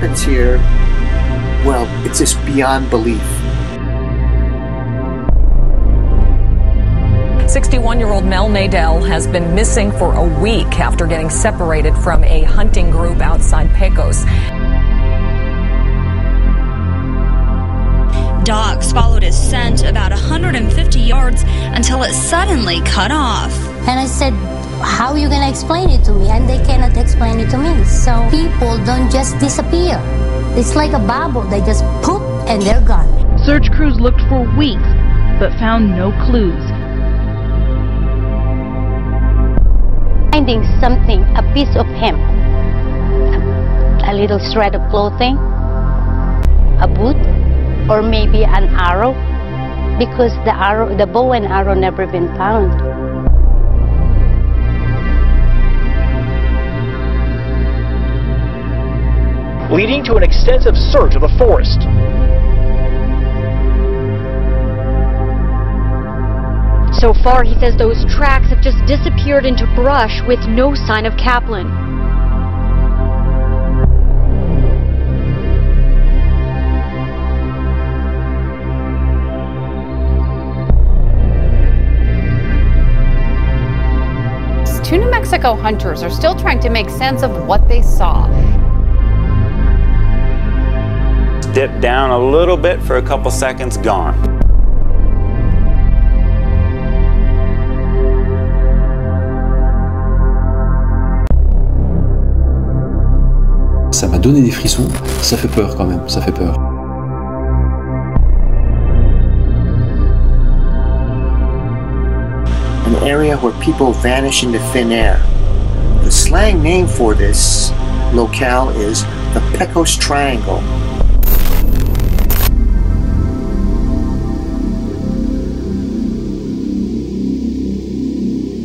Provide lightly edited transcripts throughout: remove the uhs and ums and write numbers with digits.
happens here, well, it's just beyond belief. 61-year-old Mel Nadell has been missing for a week after getting separated from a hunting group outside Pecos. Dogs followed his scent about 150 yards until it suddenly cut off. And I said, how are you going to explain it to me? And they cannot explain it to me. So people don't just disappear. It's like a bubble. They just poop and they're gone. Search crews looked for weeks, but found no clues. Finding something, a piece of him, a little shred of clothing, a boot, or maybe an arrow, because the bow and arrow never been found. Leading to an extensive search of the forest. So far, he says those tracks have just disappeared into brush with no sign of Kaplan. Two New Mexico hunters are still trying to make sense of what they saw. Dip down a little bit for a couple seconds, gone. Ça m'a donné des frissons, ça fait peur quand même, ça fait peur. An area where people vanish into thin air. The slang name for this locale is the Pecos Triangle.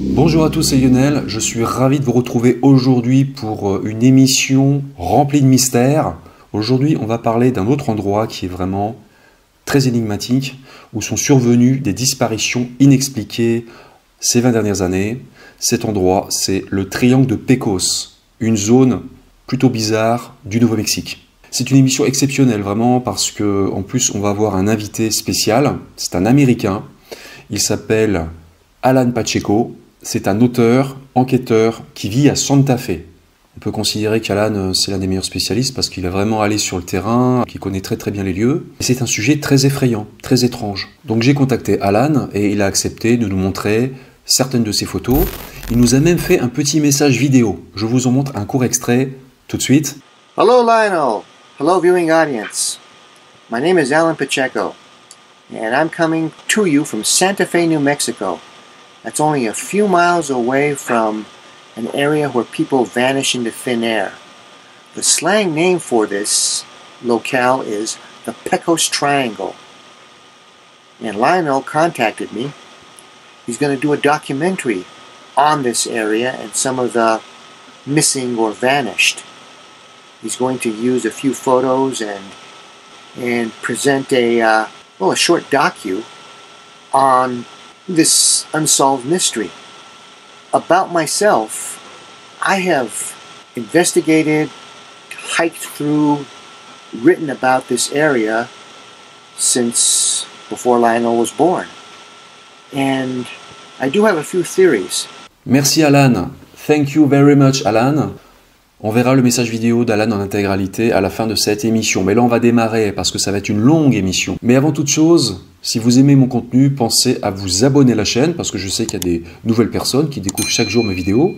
Bonjour à tous, c'est Lionel, je suis ravi de vous retrouver aujourd'hui pour une émission remplie de mystères. Aujourd'hui, on va parler d'un autre endroit qui est vraiment très énigmatique, où sont survenues des disparitions inexpliquées ces 20 dernières années. Cet endroit, c'est le triangle de Pecos, une zone plutôt bizarre du Nouveau-Mexique. C'est une émission exceptionnelle vraiment parce que en plus on va avoir un invité spécial, c'est un Américain, il s'appelle Alan Pacheco. C'est un auteur, enquêteur qui vit à Santa Fe. On peut considérer qu'Alan, c'est l'un des meilleurs spécialistes parce qu'il est vraiment allé sur le terrain, qu'il connaît très très bien les lieux. Et c'est un sujet très effrayant, très étrange. Donc j'ai contacté Alan et il a accepté de nous montrer certaines de ses photos. Il nous a même fait un petit message vidéo. Je vous en montre un court extrait tout de suite. Hello Lionel, hello viewing audience. My name is Alan Pacheco and I'm coming to you from Santa Fe, New Mexico. That's only a few miles away from an area where people vanish into thin air. The slang name for this locale is the Pecos Triangle. And Lionel contacted me. He's going to do a documentary on this area and some of the missing or vanished. He's going to use a few photos and present a short docu on this unsolved mystery. About myself, I have investigated, hiked through, written about this area since before Lionel was born. And I do have a few theories. Merci Alan. Thank you very much Alan. On verra le message vidéo d'Alan en intégralité à la fin de cette émission. Mais là, on va démarrer parce que ça va être une longue émission. Mais avant toute chose, si vous aimez mon contenu, pensez à vous abonner à la chaîne parce que je sais qu'il y a des nouvelles personnes qui découvrent chaque jour mes vidéos.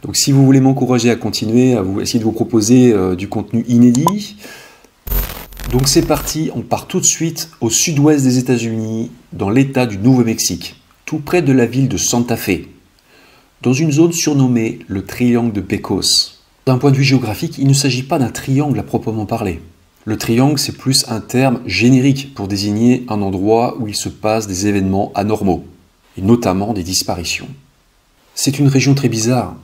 Donc si vous voulez m'encourager à continuer, à essayer de vous proposer du contenu inédit. Donc c'est parti, on part tout de suite au sud-ouest des États-Unis, dans l'état du Nouveau-Mexique, tout près de la ville de Santa Fe, dans une zone surnommée le triangle de Pecos. D'un point de vue géographique, il ne s'agit pas d'un triangle à proprement parler. Le triangle, c'est plus un terme générique pour désigner un endroit où il se passe des événements anormaux, et notamment des disparitions. C'est une région très bizarre.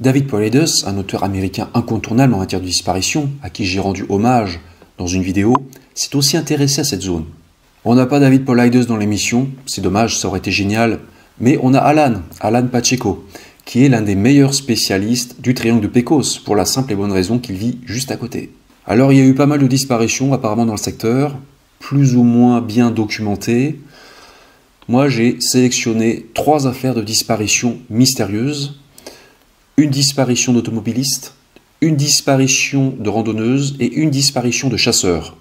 David Paulides, un auteur américain incontournable en matière de disparition, à qui j'ai rendu hommage dans une vidéo, s'est aussi intéressé à cette zone. On n'a pas David Paulides dans l'émission, c'est dommage, ça aurait été génial, mais on a Alan Pacheco, qui est l'un des meilleurs spécialistes du triangle de Pecos, pour la simple et bonne raison qu'il vit juste à côté. Alors il y a eu pas mal de disparitions apparemment dans le secteur, plus ou moins bien documentées. Moi j'ai sélectionné 3 affaires de disparition mystérieuses. Une disparition d'automobilistes, une disparition de randonneuses et une disparition de chasseurs.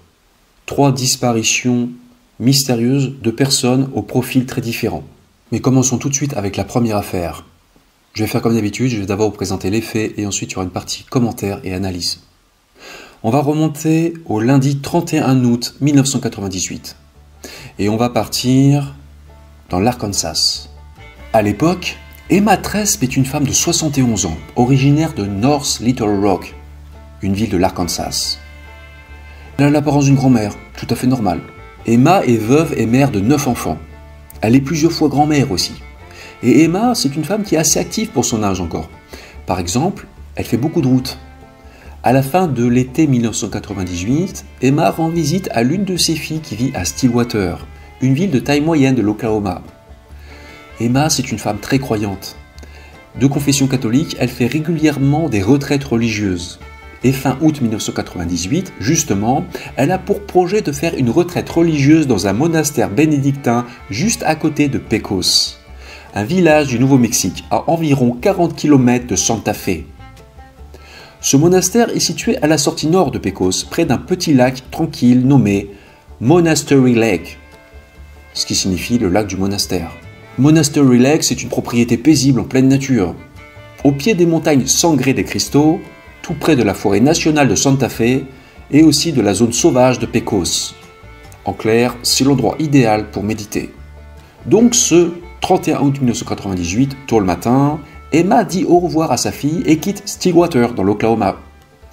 3 disparitions mystérieuses de personnes au profil très différent. Mais commençons tout de suite avec la première affaire. Je vais faire comme d'habitude, je vais d'abord vous présenter les faits et ensuite il y aura une partie commentaires et analyse. On va remonter au lundi 31 août 1998 et on va partir dans l'Arkansas. À l'époque, Emma Tresp est une femme de 71 ans, originaire de North Little Rock, une ville de l'Arkansas. Elle a l'apparence d'une grand-mère, tout à fait normale. Emma est veuve et mère de 9 enfants. Elle est plusieurs fois grand-mère aussi. Et Emma, c'est une femme qui est assez active pour son âge encore. Par exemple, elle fait beaucoup de routes. À la fin de l'été 1998, Emma rend visite à l'une de ses filles qui vit à Stillwater, une ville de taille moyenne de l'Oklahoma. Emma, c'est une femme très croyante. De confession catholique, elle fait régulièrement des retraites religieuses. Et fin août 1998, justement, elle a pour projet de faire une retraite religieuse dans un monastère bénédictin juste à côté de Pecos, un village du Nouveau-Mexique à environ 40 km de Santa Fe. Ce monastère est situé à la sortie nord de Pecos, près d'un petit lac tranquille nommé Monastery Lake, ce qui signifie le lac du monastère. Monastery Lake, c'est une propriété paisible en pleine nature, au pied des montagnes Sangre de Cristo, tout près de la forêt nationale de Santa Fe et aussi de la zone sauvage de Pecos. En clair, c'est l'endroit idéal pour méditer. Donc ce 31 août 1998, tôt le matin, Emma dit au revoir à sa fille et quitte Stillwater dans l'Oklahoma.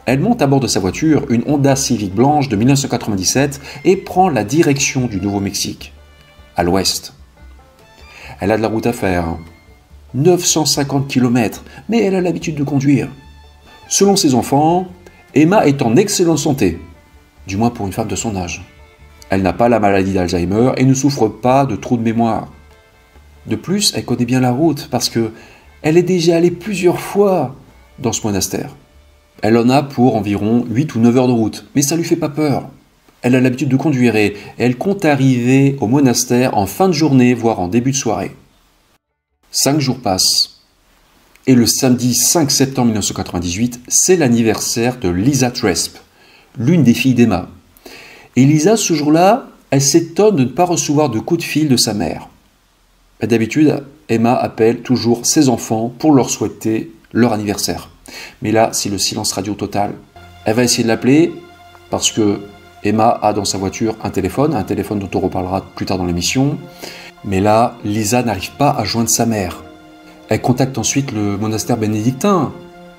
Elle monte à bord de sa voiture, une Honda Civic blanche de 1997, et prend la direction du Nouveau-Mexique, à l'ouest. Elle a de la route à faire, 950 km, mais elle a l'habitude de conduire. Selon ses enfants, Emma est en excellente santé, du moins pour une femme de son âge. Elle n'a pas la maladie d'Alzheimer et ne souffre pas de trous de mémoire. De plus, elle connaît bien la route parce qu'elle est déjà allée plusieurs fois dans ce monastère. Elle en a pour environ 8 ou 9 heures de route, mais ça ne lui fait pas peur. Elle a l'habitude de conduire et elle compte arriver au monastère en fin de journée, voire en début de soirée. 5 jours passent. Et le samedi 5 septembre 1998, c'est l'anniversaire de Lisa Tresp, l'une des filles d'Emma. Et Lisa, ce jour-là, elle s'étonne de ne pas recevoir de coup de fil de sa mère. Et d'habitude, Emma appelle toujours ses enfants pour leur souhaiter leur anniversaire. Mais là, c'est le silence radio total. Elle va essayer de l'appeler parce que Emma a dans sa voiture un téléphone dont on reparlera plus tard dans l'émission. Mais là, Lisa n'arrive pas à joindre sa mère. Elle contacte ensuite le monastère bénédictin.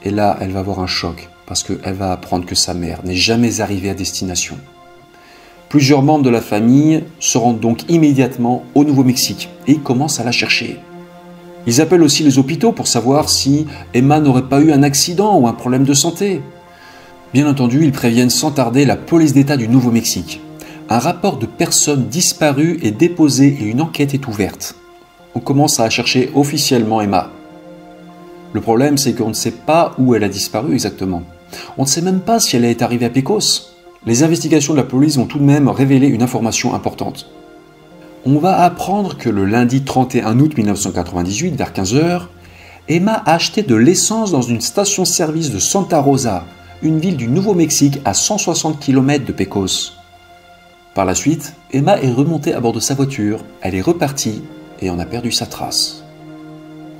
Et là, elle va avoir un choc parce qu'elle va apprendre que sa mère n'est jamais arrivée à destination. Plusieurs membres de la famille se rendent donc immédiatement au Nouveau-Mexique et commencent à la chercher. Ils appellent aussi les hôpitaux pour savoir si Emma n'aurait pas eu un accident ou un problème de santé. Bien entendu, ils préviennent sans tarder la police d'État du Nouveau-Mexique. Un rapport de personnes disparues est déposé et une enquête est ouverte. On commence à chercher officiellement Emma. Le problème, c'est qu'on ne sait pas où elle a disparu exactement. On ne sait même pas si elle est arrivée à Pecos. Les investigations de la police vont tout de même révéler une information importante. On va apprendre que le lundi 31 août 1998, vers 15 h, Emma a acheté de l'essence dans une station-service de Santa Rosa, une ville du Nouveau-Mexique à 160 km de Pecos. Par la suite, Emma est remontée à bord de sa voiture, elle est repartie et en a perdu sa trace.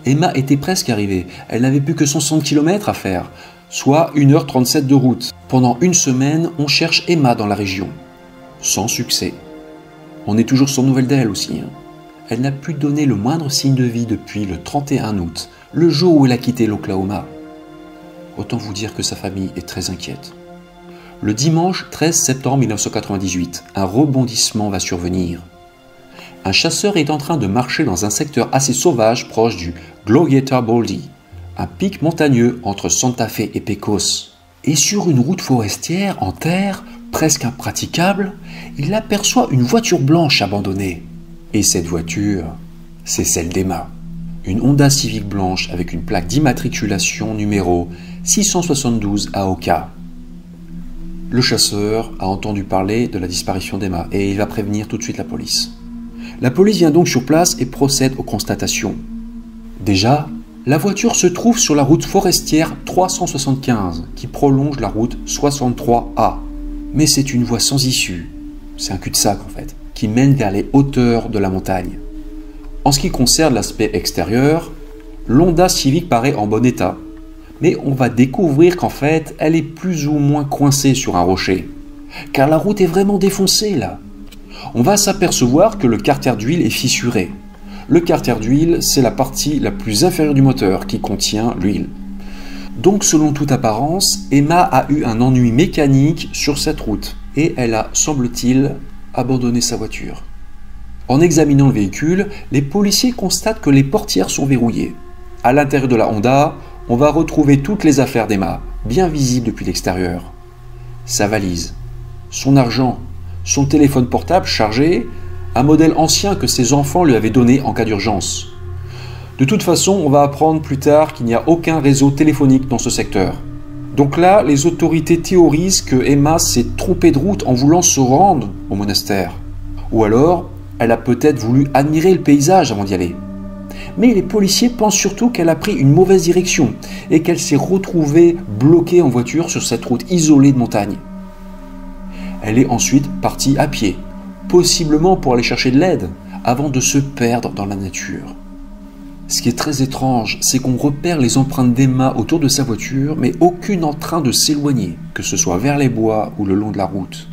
Emma était presque arrivée, elle n'avait plus que 160 km à faire, soit 1h37 de route. Pendant une semaine, on cherche Emma dans la région. Sans succès. On est toujours sans nouvelles d'elle aussi. Elle n'a plus donné le moindre signe de vie depuis le 31 août, le jour où elle a quitté l'Oklahoma. Autant vous dire que sa famille est très inquiète. Le dimanche 13 septembre 1998, un rebondissement va survenir. Un chasseur est en train de marcher dans un secteur assez sauvage proche du Glorieta Baldy, un pic montagneux entre Santa Fe et Pecos. Et sur une route forestière en terre, presque impraticable, il aperçoit une voiture blanche abandonnée. Et cette voiture, c'est celle d'Emma. Une Honda Civic blanche avec une plaque d'immatriculation numéro 672 AOK. Le chasseur a entendu parler de la disparition d'Emma et il va prévenir tout de suite la police. La police vient donc sur place et procède aux constatations. Déjà, la voiture se trouve sur la route forestière 375 qui prolonge la route 63A. Mais c'est une voie sans issue, c'est un cul-de-sac en fait, qui mène vers les hauteurs de la montagne. En ce qui concerne l'aspect extérieur, l'Honda Civic paraît en bon état. Mais on va découvrir qu'en fait, elle est plus ou moins coincée sur un rocher. Car la route est vraiment défoncée là. On va s'apercevoir que le carter d'huile est fissuré. Le carter d'huile, c'est la partie la plus inférieure du moteur qui contient l'huile. Donc selon toute apparence, Emma a eu un ennui mécanique sur cette route. Et elle a, semble-t-il, abandonné sa voiture. En examinant le véhicule, les policiers constatent que les portières sont verrouillées. À l'intérieur de la Honda, on va retrouver toutes les affaires d'Emma, bien visibles depuis l'extérieur. Sa valise, son argent, son téléphone portable chargé, un modèle ancien que ses enfants lui avaient donné en cas d'urgence. De toute façon, on va apprendre plus tard qu'il n'y a aucun réseau téléphonique dans ce secteur. Donc là, les autorités théorisent que Emma s'est trompée de route en voulant se rendre au monastère. Ou alors, elle a peut-être voulu admirer le paysage avant d'y aller. Mais les policiers pensent surtout qu'elle a pris une mauvaise direction et qu'elle s'est retrouvée bloquée en voiture sur cette route isolée de montagne. Elle est ensuite partie à pied, possiblement pour aller chercher de l'aide, avant de se perdre dans la nature. Ce qui est très étrange, c'est qu'on repère les empreintes d'Emma autour de sa voiture, mais aucune en train de s'éloigner, que ce soit vers les bois ou le long de la route.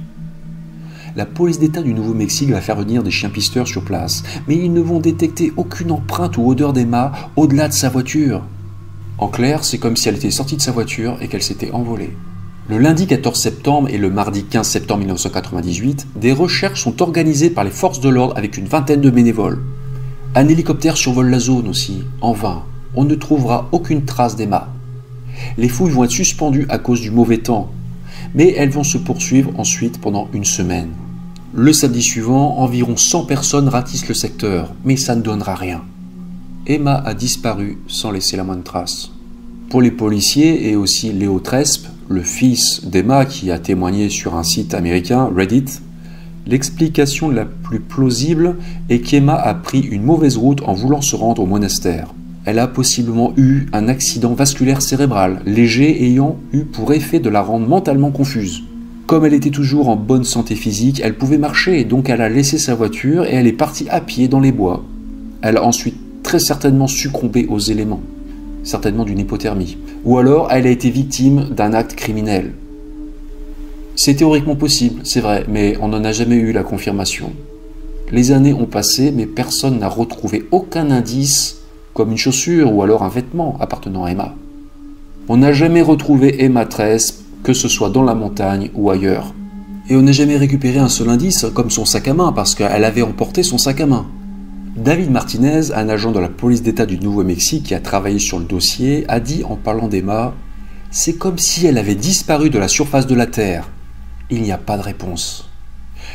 La police d'État du Nouveau-Mexique va faire venir des chiens pisteurs sur place, mais ils ne vont détecter aucune empreinte ou odeur d'Emma au-delà de sa voiture. En clair, c'est comme si elle était sortie de sa voiture et qu'elle s'était envolée. Le lundi 14 septembre et le mardi 15 septembre 1998, des recherches sont organisées par les forces de l'ordre avec une vingtaine de bénévoles. Un hélicoptère survole la zone aussi, en vain. On ne trouvera aucune trace d'Emma. Les fouilles vont être suspendues à cause du mauvais temps, mais elles vont se poursuivre ensuite pendant une semaine. Le samedi suivant, environ 100 personnes ratissent le secteur, mais ça ne donnera rien. Emma a disparu sans laisser la moindre trace. Pour les policiers et aussi Léo Trespe, le fils d'Emma qui a témoigné sur un site américain, Reddit, l'explication la plus plausible est qu'Emma a pris une mauvaise route en voulant se rendre au monastère. Elle a possiblement eu un accident vasculaire cérébral, léger ayant eu pour effet de la rendre mentalement confuse. Comme elle était toujours en bonne santé physique, elle pouvait marcher, donc elle a laissé sa voiture et elle est partie à pied dans les bois. Elle a ensuite très certainement succombé aux éléments, certainement d'une hypothermie. Ou alors elle a été victime d'un acte criminel. C'est théoriquement possible, c'est vrai, mais on n'en a jamais eu la confirmation. Les années ont passé, mais personne n'a retrouvé aucun indice comme une chaussure ou alors un vêtement appartenant à Emma. On n'a jamais retrouvé Emma Trespe, que ce soit dans la montagne ou ailleurs. Et on n'a jamais récupéré un seul indice, comme son sac à main, parce qu'elle avait emporté son sac à main. David Martinez, un agent de la police d'État du Nouveau-Mexique qui a travaillé sur le dossier, a dit en parlant d'Emma « C'est comme si elle avait disparu de la surface de la Terre. Il n'y a pas de réponse. »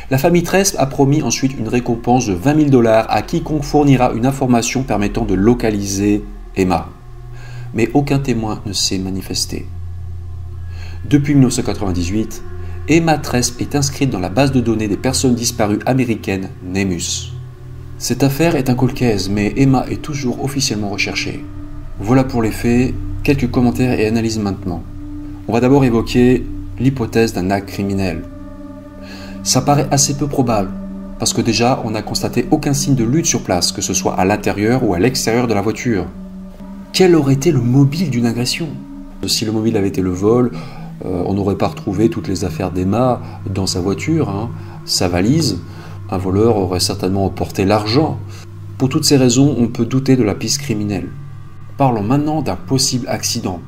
La famille Trespe a promis ensuite une récompense de 20 000 $ à quiconque fournira une information permettant de localiser Emma. Mais aucun témoin ne s'est manifesté. Depuis 1998, Emma Trespe est inscrite dans la base de données des personnes disparues américaines NEMUS. Cette affaire est un cold case, mais Emma est toujours officiellement recherchée. Voilà pour les faits, quelques commentaires et analyses maintenant. On va d'abord évoquer l'hypothèse d'un acte criminel. Ça paraît assez peu probable, parce que déjà, on n'a constaté aucun signe de lutte sur place, que ce soit à l'intérieur ou à l'extérieur de la voiture. Quel aurait été le mobile d'une agression? Si le mobile avait été le vol, on n'aurait pas retrouvé toutes les affaires d'Emma dans sa voiture, sa valise. Un voleur aurait certainement emporté l'argent. Pour toutes ces raisons, on peut douter de la piste criminelle. Parlons maintenant d'un possible accident.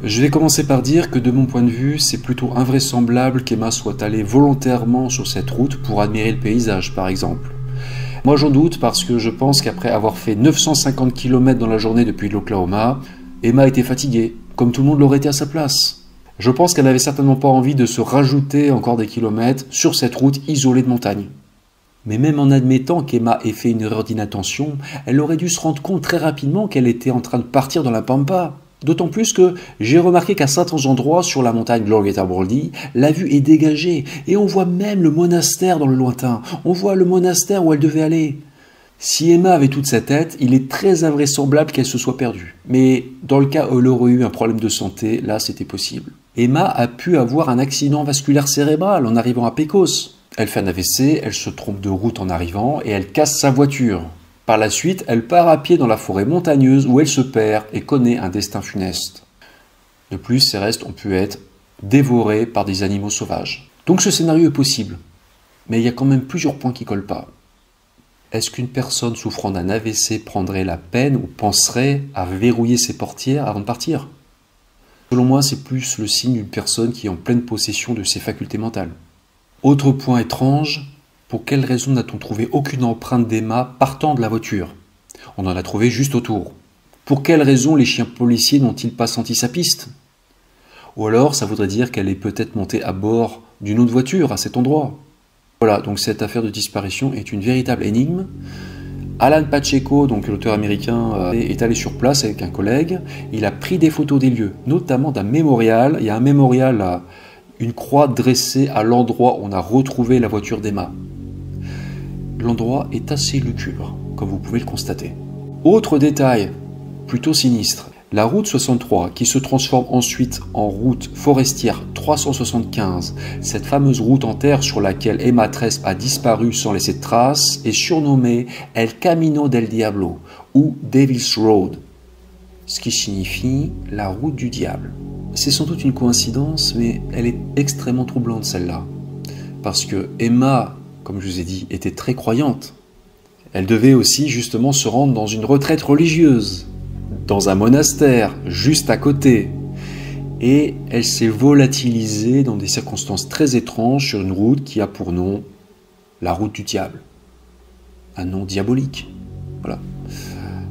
Je vais commencer par dire que de mon point de vue, c'est plutôt invraisemblable qu'Emma soit allée volontairement sur cette route pour admirer le paysage, par exemple. Moi j'en doute parce que je pense qu'après avoir fait 950 km dans la journée depuis l'Oklahoma, Emma était fatiguée, comme tout le monde l'aurait été à sa place. Je pense qu'elle n'avait certainement pas envie de se rajouter encore des kilomètres sur cette route isolée de montagne. Mais même en admettant qu'Emma ait fait une erreur d'inattention, elle aurait dû se rendre compte très rapidement qu'elle était en train de partir dans la pampa. D'autant plus que j'ai remarqué qu'à certains endroits sur la montagne Glorieta Baldy, la vue est dégagée et on voit même le monastère dans le lointain. On voit le monastère où elle devait aller. Si Emma avait toute sa tête, il est très invraisemblable qu'elle se soit perdue. Mais dans le cas où elle aurait eu un problème de santé, là c'était possible. Emma a pu avoir un accident vasculaire cérébral en arrivant à Pecos. Elle fait un AVC, elle se trompe de route en arrivant et elle casse sa voiture. Par la suite, elle part à pied dans la forêt montagneuse où elle se perd et connaît un destin funeste. De plus, ses restes ont pu être dévorés par des animaux sauvages. Donc ce scénario est possible. Mais il y a quand même plusieurs points qui ne collent pas. Est-ce qu'une personne souffrant d'un AVC prendrait la peine ou penserait à verrouiller ses portières avant de partir? Selon moi, c'est plus le signe d'une personne qui est en pleine possession de ses facultés mentales. Autre point étrange, pour quelle raison n'a-t-on trouvé aucune empreinte d'Emma partant de la voiture? On en a trouvé juste autour. Pour quelle raison les chiens policiers n'ont-ils pas senti sa piste? Ou alors, ça voudrait dire qu'elle est peut-être montée à bord d'une autre voiture à cet endroit. Voilà, donc cette affaire de disparition est une véritable énigme. Alan Pacheco, donc l'auteur américain, est allé sur place avec un collègue. Il a pris des photos des lieux, notamment d'un mémorial. Il y a un mémorial là, une croix dressée à l'endroit où on a retrouvé la voiture d'Emma. L'endroit est assez lugubre, comme vous pouvez le constater. Autre détail, plutôt sinistre, la route 63, qui se transforme ensuite en route forestière 375, cette fameuse route en terre sur laquelle Emma Tresp a disparu sans laisser de traces, est surnommée El Camino del Diablo, ou Devil's Road, ce qui signifie la route du diable. C'est sans doute une coïncidence, mais elle est extrêmement troublante celle-là, parce que Emma, comme je vous ai dit, était très croyante. Elle devait aussi justement se rendre dans une retraite religieuse, dans un monastère, juste à côté. Et elle s'est volatilisée dans des circonstances très étranges sur une route qui a pour nom la route du diable. Un nom diabolique. Voilà.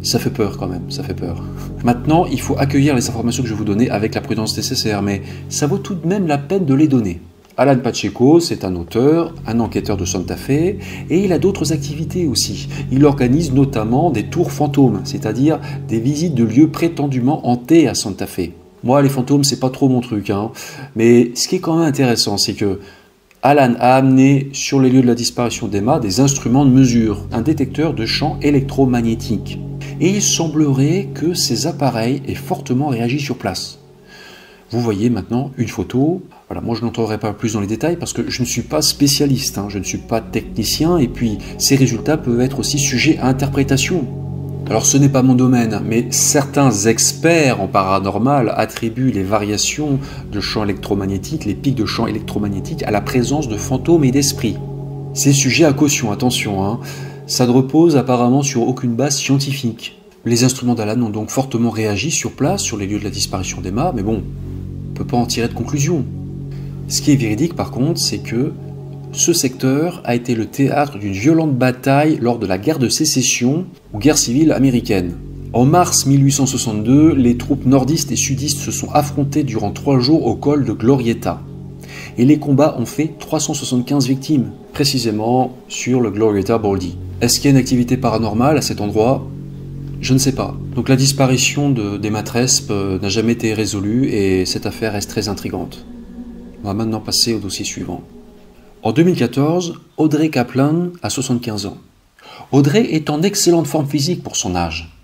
Ça fait peur quand même, ça fait peur. Maintenant, il faut accueillir les informations que je vais vous donner avec la prudence nécessaire, mais ça vaut tout de même la peine de les donner. Alan Pacheco, c'est un auteur, un enquêteur de Santa Fe, et il a d'autres activités aussi. Il organise notamment des tours fantômes, c'est-à-dire des visites de lieux prétendument hantés à Santa Fe. Moi, les fantômes, c'est pas trop mon truc, hein. Mais ce qui est quand même intéressant, c'est que Alan a amené sur les lieux de la disparition d'Emma des instruments de mesure, un détecteur de champs électromagnétiques. Et il semblerait que ces appareils aient fortement réagi sur place. Vous voyez maintenant une photo. Voilà, moi je n'entrerai pas plus dans les détails parce que je ne suis pas spécialiste, hein, je ne suis pas technicien et puis ces résultats peuvent être aussi sujets à interprétation. Alors ce n'est pas mon domaine, mais certains experts en paranormal attribuent les variations de champs électromagnétiques, les pics de champs électromagnétiques à la présence de fantômes et d'esprits. C'est sujet à caution, attention, hein. Ça ne repose apparemment sur aucune base scientifique. Les instruments d'Alan ont donc fortement réagi sur place, sur les lieux de la disparition d'Emma, mais bon, on ne peut pas en tirer de conclusion. Ce qui est véridique par contre, c'est que ce secteur a été le théâtre d'une violente bataille lors de la guerre de sécession ou guerre civile américaine. En mars 1862, les troupes nordistes et sudistes se sont affrontées durant 3 jours au col de Glorieta. Et les combats ont fait 375 victimes, précisément sur le Glorieta Baldy. Est-ce qu'il y a une activité paranormale à cet endroit ? Je ne sais pas. Donc la disparition d'Emma Tresp n'a jamais été résolue et cette affaire reste très intrigante. On va maintenant passer au dossier suivant. En 2014, Audrey Kaplan a 75 ans. Audrey est en excellente forme physique pour son âge.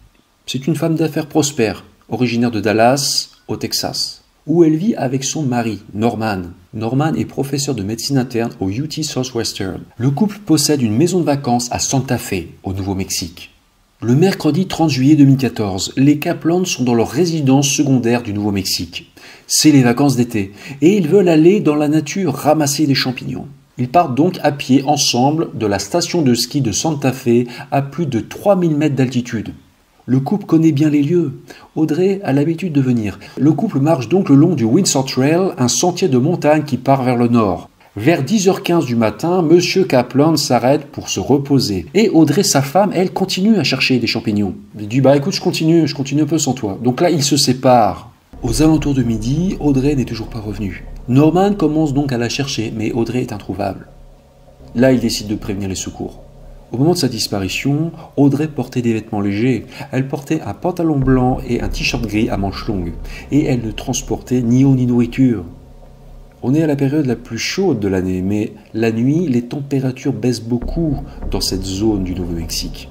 C'est une femme d'affaires prospère, originaire de Dallas, au Texas, où elle vit avec son mari, Norman. Norman est professeur de médecine interne au UT Southwestern. Le couple possède une maison de vacances à Santa Fe, au Nouveau-Mexique. Le mercredi 30 juillet 2014, les Kaplan sont dans leur résidence secondaire du Nouveau-Mexique. C'est les vacances d'été, et ils veulent aller dans la nature ramasser des champignons. Ils partent donc à pied ensemble de la station de ski de Santa Fe à plus de 3000 mètres d'altitude. Le couple connaît bien les lieux. Audrey a l'habitude de venir. Le couple marche donc le long du Windsor Trail, un sentier de montagne qui part vers le nord. Vers 10h15 du matin, Monsieur Kaplan s'arrête pour se reposer. Et Audrey, sa femme, elle continue à chercher des champignons. Il dit « Bah écoute, je continue un peu sans toi. » Donc là, ils se séparent. Aux alentours de midi, Audrey n'est toujours pas revenue. Norman commence donc à la chercher, mais Audrey est introuvable. Là, il décide de prévenir les secours. Au moment de sa disparition, Audrey portait des vêtements légers. Elle portait un pantalon blanc et un t-shirt gris à manches longues. Et elle ne transportait ni eau ni nourriture. On est à la période la plus chaude de l'année, mais la nuit, les températures baissent beaucoup dans cette zone du Nouveau-Mexique.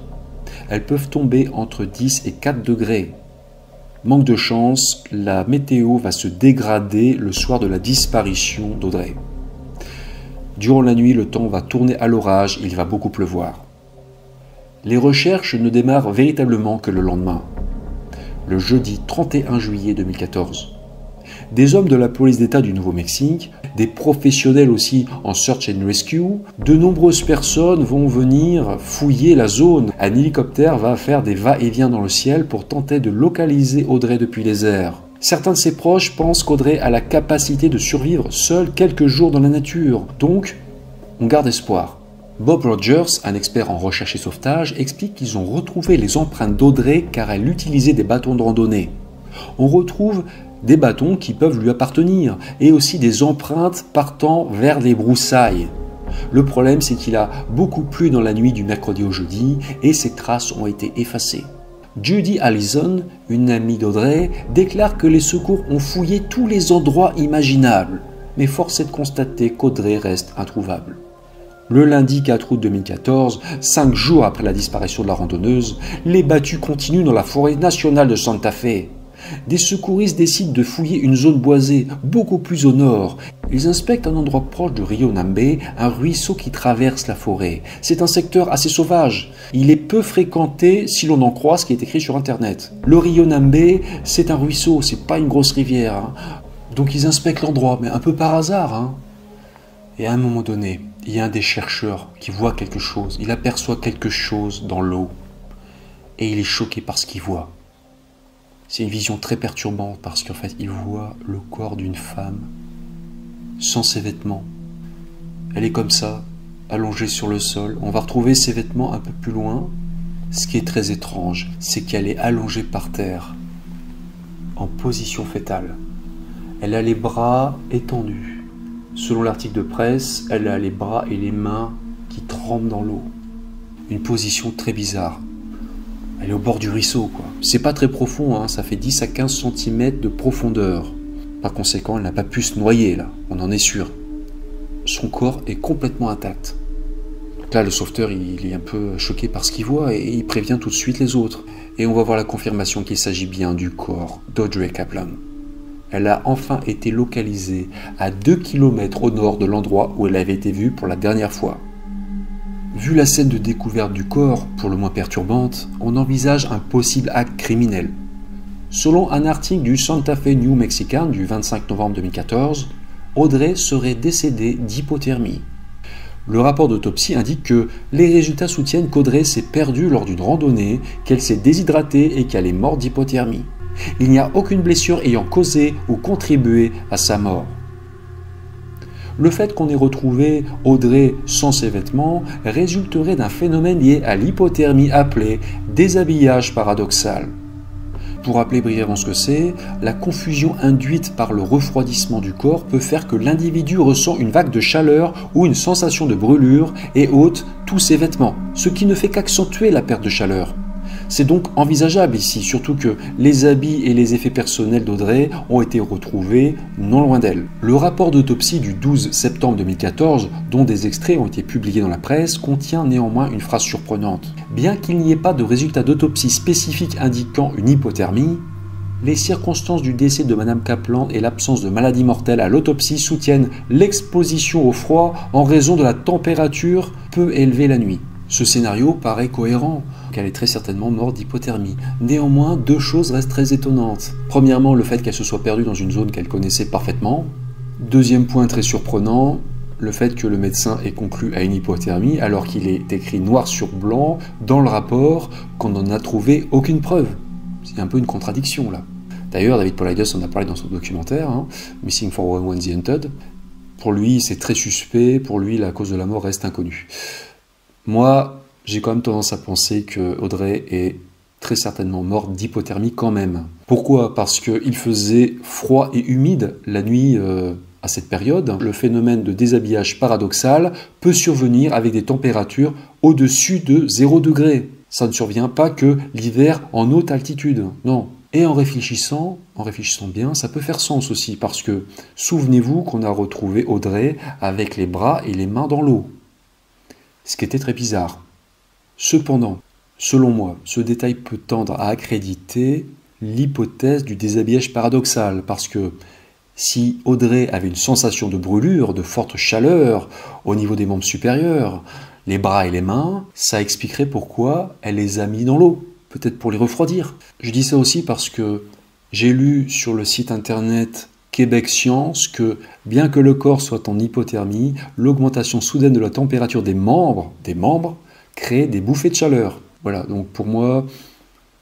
Elles peuvent tomber entre 10 et 4 degrés. Manque de chance, la météo va se dégrader le soir de la disparition d'Audrey. Durant la nuit, le temps va tourner à l'orage, il va beaucoup pleuvoir. Les recherches ne démarrent véritablement que le lendemain, le jeudi 31 juillet 2014. Des hommes de la police d'État du Nouveau-Mexique, des professionnels aussi en search and rescue, de nombreuses personnes vont venir fouiller la zone. Un hélicoptère va faire des va-et-vient dans le ciel pour tenter de localiser Audrey depuis les airs. Certains de ses proches pensent qu'Audrey a la capacité de survivre seule quelques jours dans la nature. Donc, on garde espoir. Bob Rogers, un expert en recherche et sauvetage, explique qu'ils ont retrouvé les empreintes d'Audrey car elle utilisait des bâtons de randonnée. On retrouve des bâtons qui peuvent lui appartenir et aussi des empreintes partant vers les broussailles. Le problème, c'est qu'il a beaucoup plu dans la nuit du mercredi au jeudi et ses traces ont été effacées. Judy Allison, une amie d'Audrey, déclare que les secours ont fouillé tous les endroits imaginables, mais force est de constater qu'Audrey reste introuvable. Le lundi 4 août 2014, 5 jours après la disparition de la randonneuse, les battues continuent dans la forêt nationale de Santa Fe. Des secouristes décident de fouiller une zone boisée, beaucoup plus au nord. Ils inspectent un endroit proche du Rio Nambe, un ruisseau qui traverse la forêt. C'est un secteur assez sauvage. Il est peu fréquenté si l'on en croit ce qui est écrit sur internet. Le Rio Nambe, c'est un ruisseau, c'est pas une grosse rivière. Hein. Donc ils inspectent l'endroit, mais un peu par hasard. Hein. Et à un moment donné, il y a un des chercheurs qui voit quelque chose. Il aperçoit quelque chose dans l'eau. Et il est choqué par ce qu'il voit. C'est une vision très perturbante parce qu'en fait, il voit le corps d'une femme sans ses vêtements. Elle est comme ça, allongée sur le sol. On va retrouver ses vêtements un peu plus loin. Ce qui est très étrange, c'est qu'elle est allongée par terre, en position fétale. Elle a les bras étendus. Selon l'article de presse, elle a les bras et les mains qui trempent dans l'eau. Une position très bizarre. Elle est au bord du ruisseau, quoi. C'est pas très profond, hein, ça fait 10 à 15 cm de profondeur. Par conséquent, elle n'a pas pu se noyer, là, on en est sûr. Son corps est complètement intact. Donc là, le sauveteur, il est un peu choqué par ce qu'il voit et il prévient tout de suite les autres. Et on va voir la confirmation qu'il s'agit bien du corps d'Audrey Kaplan. Elle a enfin été localisée à 2 km au nord de l'endroit où elle avait été vue pour la dernière fois. Vu la scène de découverte du corps, pour le moins perturbante, on envisage un possible acte criminel. Selon un article du Santa Fe New Mexican du 25 novembre 2014, Audrey serait décédée d'hypothermie. Le rapport d'autopsie indique que les résultats soutiennent qu'Audrey s'est perdue lors d'une randonnée, qu'elle s'est déshydratée et qu'elle est morte d'hypothermie. Il n'y a aucune blessure ayant causé ou contribué à sa mort. Le fait qu'on ait retrouvé Audrey sans ses vêtements résulterait d'un phénomène lié à l'hypothermie appelé déshabillage paradoxal. Pour rappeler brièvement ce que c'est, la confusion induite par le refroidissement du corps peut faire que l'individu ressent une vague de chaleur ou une sensation de brûlure et ôte tous ses vêtements, ce qui ne fait qu'accentuer la perte de chaleur. C'est donc envisageable ici, surtout que les habits et les effets personnels d'Audrey ont été retrouvés non loin d'elle. Le rapport d'autopsie du 12 septembre 2014, dont des extraits ont été publiés dans la presse, contient néanmoins une phrase surprenante. Bien qu'il n'y ait pas de résultat d'autopsie spécifique indiquant une hypothermie, les circonstances du décès de Mme Kaplan et l'absence de maladie mortelle à l'autopsie soutiennent l'exposition au froid en raison de la température peu élevée la nuit. Ce scénario paraît cohérent, qu'elle est très certainement morte d'hypothermie. Néanmoins, deux choses restent très étonnantes. Premièrement, le fait qu'elle se soit perdue dans une zone qu'elle connaissait parfaitement. Deuxième point très surprenant, le fait que le médecin ait conclu à une hypothermie alors qu'il est écrit noir sur blanc dans le rapport qu'on n'en a trouvé aucune preuve. C'est un peu une contradiction là. D'ailleurs, David Paulides en a parlé dans son documentaire, Missing 411 The Hunted. Pour lui, c'est très suspect, pour lui, la cause de la mort reste inconnue. Moi, j'ai quand même tendance à penser que Audrey est très certainement morte d'hypothermie quand même. Pourquoi ? Parce qu'il faisait froid et humide la nuit à À cette période, le phénomène de déshabillage paradoxal peut survenir avec des températures au-dessus de 0 degré. Ça ne survient pas que l'hiver en haute altitude, non. Et en réfléchissant bien, ça peut faire sens aussi, parce que souvenez-vous qu'on a retrouvé Audrey avec les bras et les mains dans l'eau. Ce qui était très bizarre. Cependant, selon moi, ce détail peut tendre à accréditer l'hypothèse du déshabillage paradoxal, parce que si Audrey avait une sensation de brûlure, de forte chaleur au niveau des membres supérieurs, les bras et les mains, ça expliquerait pourquoi elle les a mis dans l'eau, peut-être pour les refroidir. Je dis ça aussi parce que j'ai lu sur le site internet Québec Science que, bien que le corps soit en hypothermie, l'augmentation soudaine de la température des membres crée des bouffées de chaleur. Voilà, donc pour moi,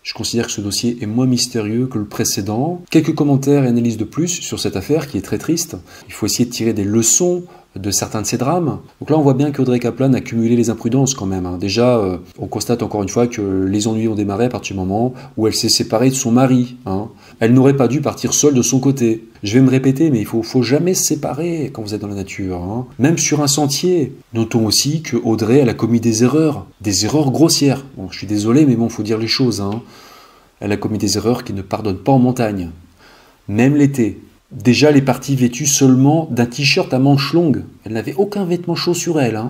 je considère que ce dossier est moins mystérieux que le précédent. Quelques commentaires et analyses de plus sur cette affaire qui est très triste. Il faut essayer de tirer des leçons de certains de ces drames. Donc là, on voit bien qu'Audrey Kaplan a cumulé les imprudences quand même. Déjà, on constate encore une fois que les ennuis ont démarré à partir du moment où elle s'est séparée de son mari. Elle n'aurait pas dû partir seule de son côté. Je vais me répéter, mais il faut jamais se séparer quand vous êtes dans la nature. Même sur un sentier. Notons aussi que Audrey, elle a commis des erreurs grossières. Bon, je suis désolé, mais bon, il faut dire les choses. Elle a commis des erreurs qui ne pardonnent pas en montagne. Même l'été. Déjà, elle est partie vêtue seulement d'un t-shirt à manches longues. Elle n'avait aucun vêtement chaud sur elle,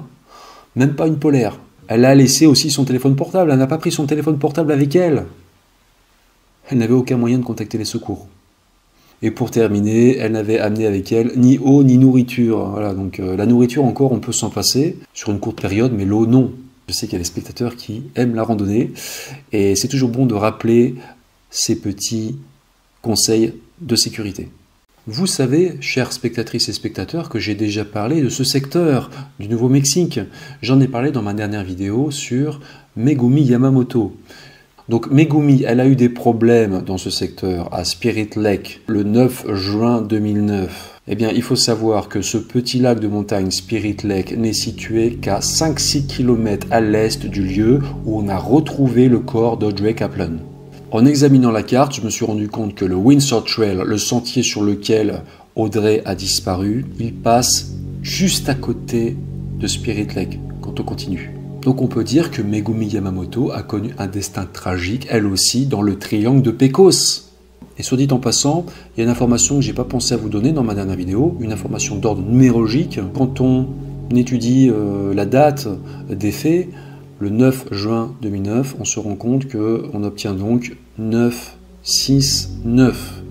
même pas une polaire. Elle a laissé aussi son téléphone portable, elle n'a pas pris son téléphone portable avec elle. Elle n'avait aucun moyen de contacter les secours. Et pour terminer, elle n'avait amené avec elle ni eau ni nourriture. Voilà, donc la nourriture encore, on peut s'en passer sur une courte période, mais l'eau, non. Je sais qu'il y a des spectateurs qui aiment la randonnée, et c'est toujours bon de rappeler ces petits conseils de sécurité. Vous savez, chères spectatrices et spectateurs, que j'ai déjà parlé de ce secteur du Nouveau-Mexique. J'en ai parlé dans ma dernière vidéo sur Megumi Yamamoto. Donc Megumi, elle a eu des problèmes dans ce secteur à Spirit Lake le 9 juin 2009. Eh bien, il faut savoir que ce petit lac de montagne Spirit Lake n'est situé qu'à 5-6 km à l'est du lieu où on a retrouvé le corps d'Audrey Kaplan. En examinant la carte, je me suis rendu compte que le Windsor Trail, le sentier sur lequel Audrey a disparu, il passe juste à côté de Spirit Lake quand on continue. Donc on peut dire que Megumi Yamamoto a connu un destin tragique, elle aussi, dans le triangle de Pecos. Et soit dit en passant, il y a une information que je n'ai pas pensé à vous donner dans ma dernière vidéo, une information d'ordre numérologique. Quand on étudie la date des faits, le 9 juin 2009, on se rend compte qu'on obtient donc 9, 6, 9.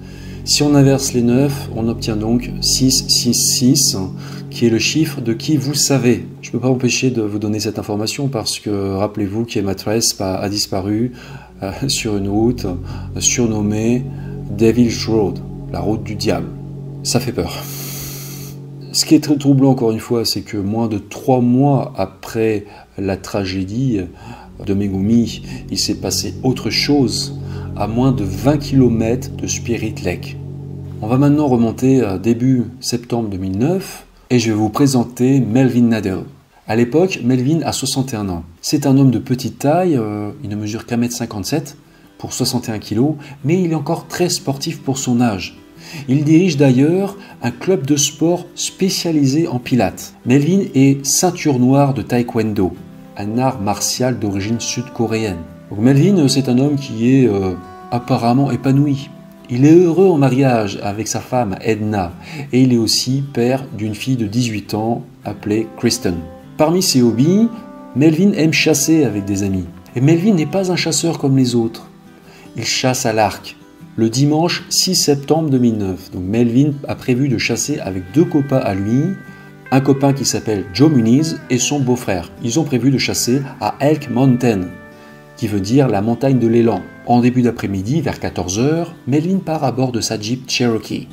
Si on inverse les 9, on obtient donc 6, 6, 6, qui est le chiffre de qui vous savez. Je ne peux pas m'empêcher de vous donner cette information parce que, rappelez-vous qu'Emma Trace a disparu sur une route surnommée Devil's Road, la route du diable. Ça fait peur. Ce qui est très troublant, encore une fois, c'est que moins de 3 mois après la tragédie de Megumi, il s'est passé autre chose à moins de 20 km de Spirit Lake. On va maintenant remonter à début septembre 2009 et je vais vous présenter Melvin Nadel. À l'époque, Melvin a 61 ans. C'est un homme de petite taille, il ne mesure qu'1 m 57 pour 61 kg, mais il est encore très sportif pour son âge. Il dirige d'ailleurs un club de sport spécialisé en pilates. Melvin est ceinture noire de taekwondo, un art martial d'origine sud-coréenne. Donc Melvin, c'est un homme qui est apparemment épanoui. Il est heureux en mariage avec sa femme Edna et il est aussi père d'une fille de 18 ans appelée Kristen. Parmi ses hobbies, Melvin aime chasser avec des amis. Et Melvin n'est pas un chasseur comme les autres. Il chasse à l'arc. Le dimanche 6 septembre 2009, donc Melvin a prévu de chasser avec 2 copains à lui, un copain qui s'appelle Joe Muniz et son beau-frère. Ils ont prévu de chasser à Elk Mountain, qui veut dire la montagne de l'élan. En début d'après-midi, vers 14 h, Melvin part à bord de sa Jeep Cherokee.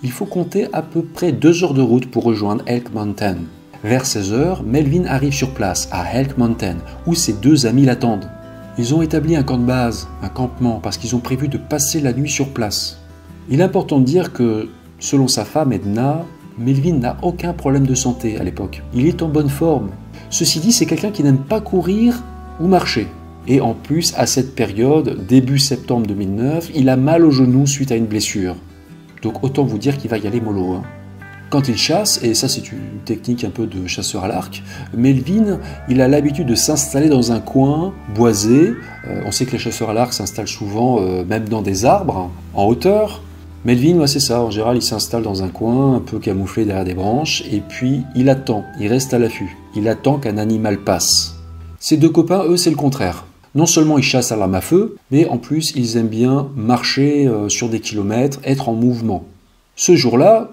Il faut compter à peu près 2 heures de route pour rejoindre Elk Mountain. Vers 16 h, Melvin arrive sur place à Elk Mountain, où ses 2 amis l'attendent. Ils ont établi un camp de base, un campement, parce qu'ils ont prévu de passer la nuit sur place. Il est important de dire que, selon sa femme Edna, Melvin n'a aucun problème de santé à l'époque. Il est en bonne forme. Ceci dit, c'est quelqu'un qui n'aime pas courir ou marcher. Et en plus, à cette période, début septembre 2009, il a mal au genou suite à une blessure. Donc autant vous dire qu'il va y aller mollo. Quand il chasse, et ça c'est une technique un peu de chasseur à l'arc, Melvin, il a l'habitude de s'installer dans un coin boisé. On sait que les chasseurs à l'arc s'installent souvent même dans des arbres, en hauteur. Melvin, c'est ça, en général il s'installe dans un coin un peu camouflé derrière des branches, et puis il attend, il reste à l'affût, il attend qu'un animal passe. Ses deux copains, eux, c'est le contraire. Non seulement ils chassent à l'arme à feu, mais en plus ils aiment bien marcher sur des kilomètres, être en mouvement. Ce jour-là,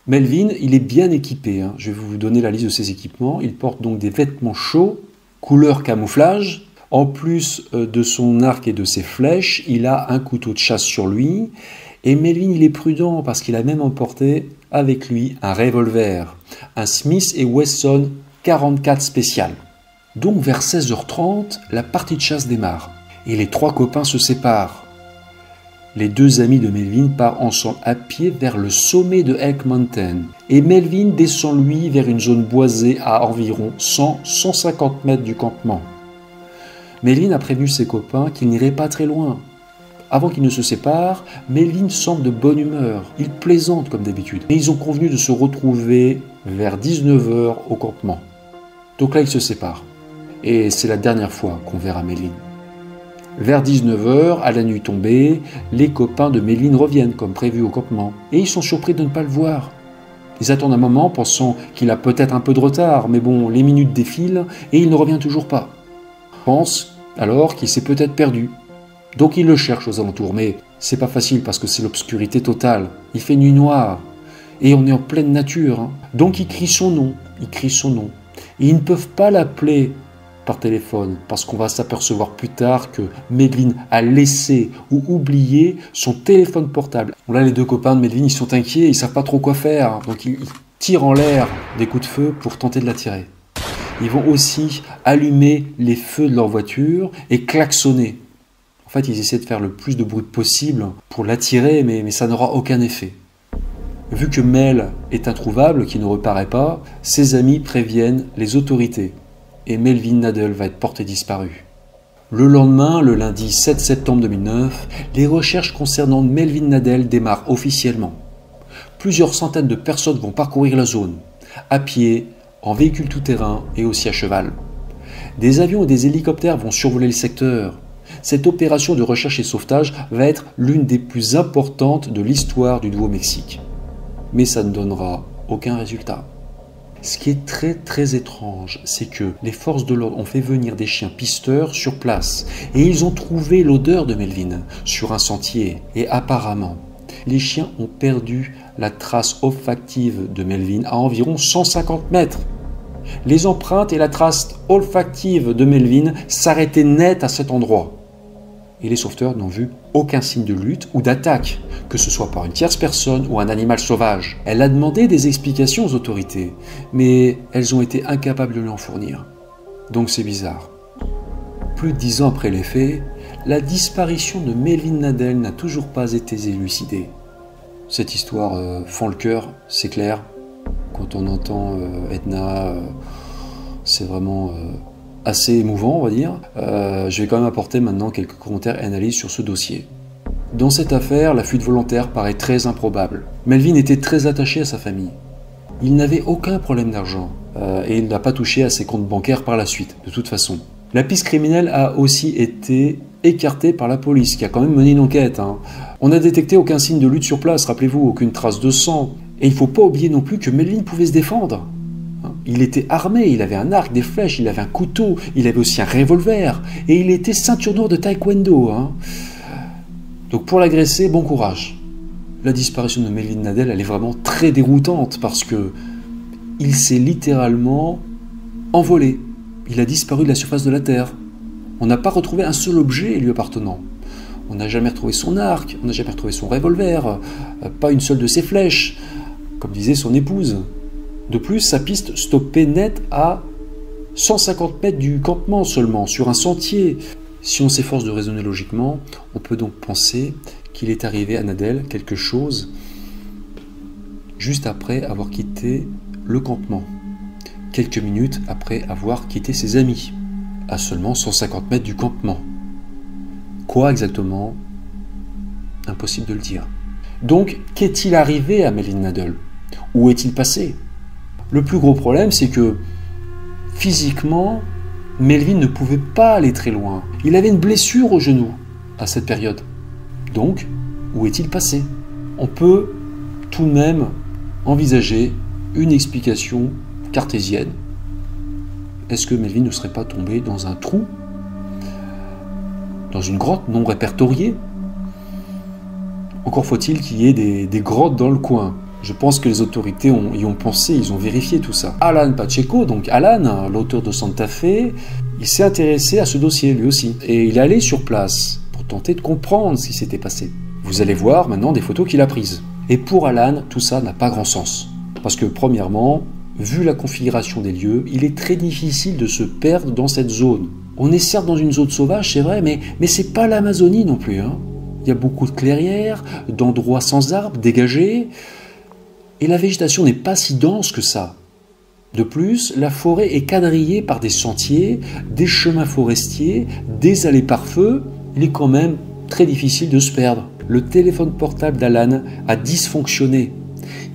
Melvin, il est bien équipé. Je vais vous donner la liste de ses équipements. Il porte donc des vêtements chauds, couleur camouflage. En plus de son arc et de ses flèches, il a un couteau de chasse sur lui. Et Melvin, il est prudent parce qu'il a même emporté avec lui un revolver, un Smith & Wesson 44 spécial. Donc vers 16h30, la partie de chasse démarre. Et les trois copains se séparent. Les deux amis de Melvin partent ensemble à pied vers le sommet de Elk Mountain. Et Melvin descend lui vers une zone boisée à environ 100-150 mètres du campement. Melvin a prévenu ses copains qu'ils n'iraient pas très loin. Avant qu'ils ne se séparent, Melvin semble de bonne humeur. Il plaisante comme d'habitude. Et ils ont convenu de se retrouver vers 19h au campement. Donc là, ils se séparent. Et c'est la dernière fois qu'on verra Melvin. Vers 19h, à la nuit tombée, les copains de Melvin reviennent comme prévu au campement. Et ils sont surpris de ne pas le voir. Ils attendent un moment pensant qu'il a peut-être un peu de retard, mais bon, les minutes défilent et il ne revient toujours pas. Ils pensent alors qu'il s'est peut-être perdu. Donc ils le cherchent aux alentours, mais c'est pas facile parce que c'est l'obscurité totale. Il fait nuit noire et on est en pleine nature. Donc ils crient son nom, Et ils ne peuvent pas l'appeler par téléphone, parce qu'on va s'apercevoir plus tard que Melvin a laissé ou oublié son téléphone portable. Bon, là, les deux copains de Melvin, ils sont inquiets, ils savent pas trop quoi faire, donc ils tirent en l'air des coups de feu pour tenter de l'attirer. Ils vont aussi allumer les feux de leur voiture et klaxonner. En fait, ils essaient de faire le plus de bruit possible pour l'attirer, mais ça n'aura aucun effet. Vu que Mel est introuvable, qui ne reparaît pas, ses amis préviennent les autorités. Et Melvin Nadel va être porté disparu. Le lendemain, le lundi 7 septembre 2009, les recherches concernant Melvin Nadel démarrent officiellement. Plusieurs centaines de personnes vont parcourir la zone, à pied, en véhicule tout-terrain et aussi à cheval. Des avions et des hélicoptères vont survoler le secteur. Cette opération de recherche et sauvetage va être l'une des plus importantes de l'histoire du Nouveau-Mexique. Mais ça ne donnera aucun résultat. Ce qui est très très étrange, c'est que les forces de l'ordre ont fait venir des chiens pisteurs sur place et ils ont trouvé l'odeur de Melvin sur un sentier. Et apparemment, les chiens ont perdu la trace olfactive de Melvin à environ 150 mètres. Les empreintes et la trace olfactive de Melvin s'arrêtaient net à cet endroit. Et les sauveteurs n'ont vu aucun signe de lutte ou d'attaque, que ce soit par une tierce personne ou un animal sauvage. Elle a demandé des explications aux autorités, mais elles ont été incapables de lui en fournir. Donc c'est bizarre. Plus de 10 ans après les faits, la disparition de Melvin Nadel n'a toujours pas été élucidée. Cette histoire fend le cœur, c'est clair. Quand on entend Edna, c'est vraiment assez émouvant, on va dire. Je vais quand même apporter maintenant quelques commentaires et analyses sur ce dossier. Dans cette affaire, la fuite volontaire paraît très improbable. Melvin était très attaché à sa famille. Il n'avait aucun problème d'argent et il n'a pas touché à ses comptes bancaires par la suite, de toute façon. La piste criminelle a aussi été écartée par la police, qui a quand même mené une enquête. On n'a détecté aucun signe de lutte sur place, rappelez-vous, aucune trace de sang. Et il ne faut pas oublier non plus que Melvin pouvait se défendre. Il était armé, il avait un arc, des flèches, il avait un couteau, il avait aussi un revolver, et il était ceinture noire de taekwondo. Donc pour l'agresser, bon courage. La disparition de Melvin Nadel, elle est vraiment très déroutante, parce que il s'est littéralement envolé. Il a disparu de la surface de la Terre. On n'a pas retrouvé un seul objet lui appartenant. On n'a jamais retrouvé son arc, on n'a jamais retrouvé son revolver, pas une seule de ses flèches, comme disait son épouse. De plus, sa piste stoppait net à 150 mètres du campement seulement, sur un sentier. Si on s'efforce de raisonner logiquement, on peut donc penser qu'il est arrivé à Nadel quelque chose juste après avoir quitté le campement, quelques minutes après avoir quitté ses amis, à seulement 150 mètres du campement. Quoi exactement? Impossible de le dire. Donc, qu'est-il arrivé à Melvin Nadel? Où est-il passé? Le plus gros problème, c'est que physiquement, Melvin ne pouvait pas aller très loin. Il avait une blessure au genou à cette période. Donc, où est-il passé? On peut tout de même envisager une explication cartésienne. Est-ce que Melvin ne serait pas tombé dans un trou? Dans une grotte non répertoriée? Encore faut-il qu'il y ait des grottes dans le coin. Je pense que les autorités y ont pensé, ils ont vérifié tout ça. Alan Pacheco, donc Alan, l'auteur de Santa Fe, il s'est intéressé à ce dossier lui aussi. Et il est allé sur place pour tenter de comprendre ce qui s'était passé. Vous allez voir maintenant des photos qu'il a prises. Et pour Alan, tout ça n'a pas grand sens. Parce que premièrement, vu la configuration des lieux, il est très difficile de se perdre dans cette zone. On est certes dans une zone sauvage, c'est vrai, mais c'est pas l'Amazonie non plus. Hein. Il y a beaucoup de clairières, d'endroits sans arbres, dégagés. Et la végétation n'est pas si dense que ça. De plus, la forêt est quadrillée par des sentiers, des chemins forestiers, des allées par feu. Il est quand même très difficile de se perdre. Le téléphone portable d'Alan a dysfonctionné.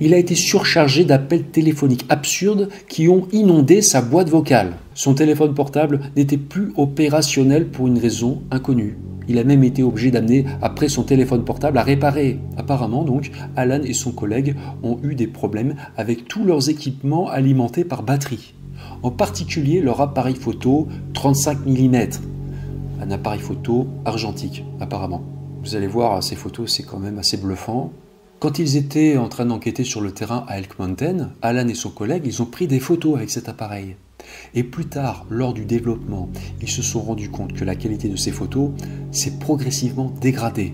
Il a été surchargé d'appels téléphoniques absurdes qui ont inondé sa boîte vocale. Son téléphone portable n'était plus opérationnel pour une raison inconnue. Il a même été obligé d'amener après son téléphone portable à réparer. Apparemment donc, Alan et son collègue ont eu des problèmes avec tous leurs équipements alimentés par batterie. En particulier leur appareil photo 35 mm. Un appareil photo argentique apparemment. Vous allez voir ces photos, c'est quand même assez bluffant. Quand ils étaient en train d'enquêter sur le terrain à Elk Mountain, Alan et son collègue, ils ont pris des photos avec cet appareil. Et plus tard, lors du développement, ils se sont rendus compte que la qualité de ces photos s'est progressivement dégradée.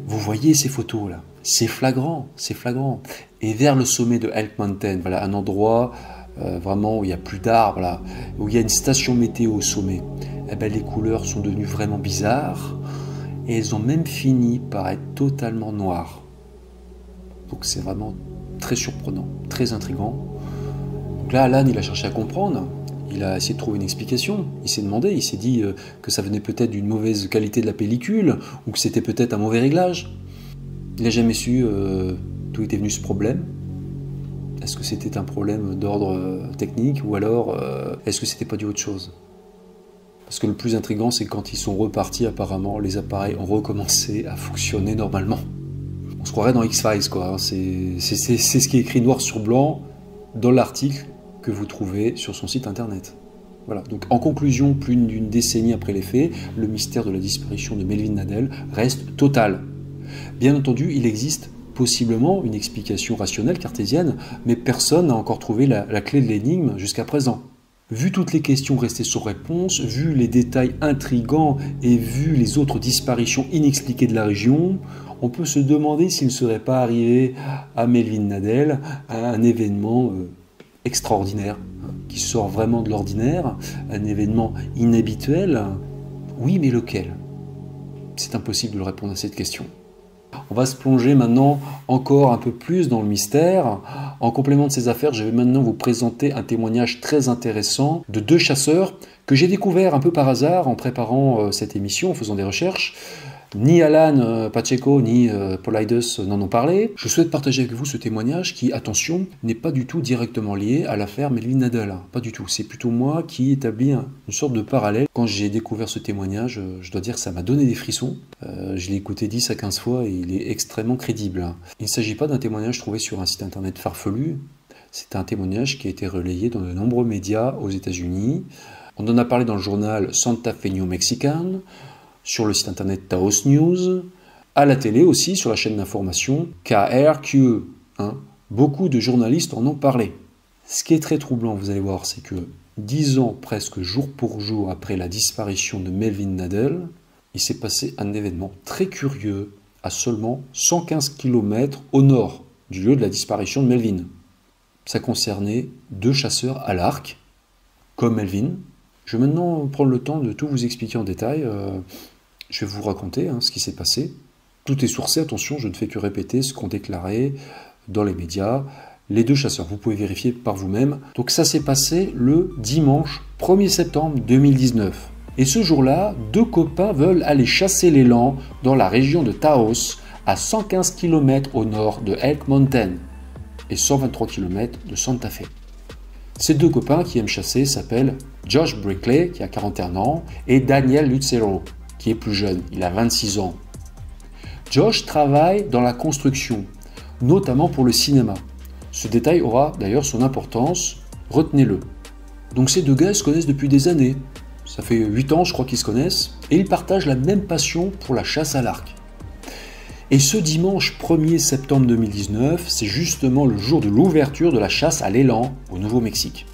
Vous voyez ces photos là, c'est flagrant, c'est flagrant. Et vers le sommet de Elk Mountain, voilà un endroit vraiment où il n'y a plus d'arbres, là, où il y a une station météo au sommet, eh ben, les couleurs sont devenues vraiment bizarres et elles ont même fini par être totalement noires. Donc c'est vraiment très surprenant, très intriguant. Donc là, Alan, il a cherché à comprendre, il a essayé de trouver une explication, il s'est demandé, il s'est dit que ça venait peut-être d'une mauvaise qualité de la pellicule, ou que c'était peut-être un mauvais réglage. Il n'a jamais su d'où était venu ce problème. Est-ce que c'était un problème d'ordre technique, ou alors est-ce que c'était pas dû à autre chose? Parce que le plus intriguant, c'est quand ils sont repartis, apparemment, les appareils ont recommencé à fonctionner normalement. On se croirait dans X-Files, quoi. Hein. C'est ce qui est écrit noir sur blanc dans l'article que vous trouvez sur son site internet. Voilà. Donc, en conclusion, plus d'une décennie après les faits, le mystère de la disparition de Melvin Nadel reste total. Bien entendu, il existe possiblement une explication rationnelle cartésienne, mais personne n'a encore trouvé la clé de l'énigme jusqu'à présent. Vu toutes les questions restées sans réponse, vu les détails intrigants et vu les autres disparitions inexpliquées de la région, on peut se demander s'il ne serait pas arrivé à Melvin Nadel un événement extraordinaire, qui sort vraiment de l'ordinaire, un événement inhabituel. Oui, mais lequel? C'est impossible de répondre à cette question. On va se plonger maintenant encore un peu plus dans le mystère. En complément de ces affaires, je vais maintenant vous présenter un témoignage très intéressant de deux chasseurs que j'ai découvert un peu par hasard en préparant cette émission, en faisant des recherches. Ni Alan Pacheco ni Paulides n'en ont parlé. Je souhaite partager avec vous ce témoignage qui, attention, n'est pas du tout directement lié à l'affaire Melvin Nadel. Pas du tout. C'est plutôt moi qui établis une sorte de parallèle. Quand j'ai découvert ce témoignage, je dois dire que ça m'a donné des frissons. Je l'ai écouté 10 à 15 fois et il est extrêmement crédible. Il ne s'agit pas d'un témoignage trouvé sur un site internet farfelu. C'est un témoignage qui a été relayé dans de nombreux médias aux États-Unis. On en a parlé dans le journal Santa Fe New Mexican, sur le site internet Taos News, à la télé aussi, sur la chaîne d'information KRQE. Beaucoup de journalistes en ont parlé. Ce qui est très troublant, vous allez voir, c'est que 10 ans presque jour pour jour après la disparition de Melvin Nadel, il s'est passé un événement très curieux à seulement 115 km au nord du lieu de la disparition de Melvin. Ça concernait deux chasseurs à l'arc, comme Melvin. Je vais maintenant prendre le temps de tout vous expliquer en détail. Je vais vous raconter ce qui s'est passé. Tout est sourcé, attention, je ne fais que répéter ce qu'ont déclaré dans les médias les deux chasseurs. Vous pouvez vérifier par vous-même. Donc ça s'est passé le dimanche 1er septembre 2019. Et ce jour-là, deux copains veulent aller chasser l'élan dans la région de Taos, à 115 km au nord de Elk Mountain. et 123 km de Santa Fe. Ces deux copains qui aiment chasser s'appellent Josh Brinkley, qui a 41 ans, et Daniel Lucero, qui est plus jeune, il a 26 ans. Josh travaille dans la construction, notamment pour le cinéma. Ce détail aura d'ailleurs son importance, retenez-le. Donc ces deux gars se connaissent depuis des années, ça fait 8 ans je crois qu'ils se connaissent, et ils partagent la même passion pour la chasse à l'arc. Et ce dimanche 1er septembre 2019, c'est justement le jour de l'ouverture de la chasse à l'élan au Nouveau-Mexique.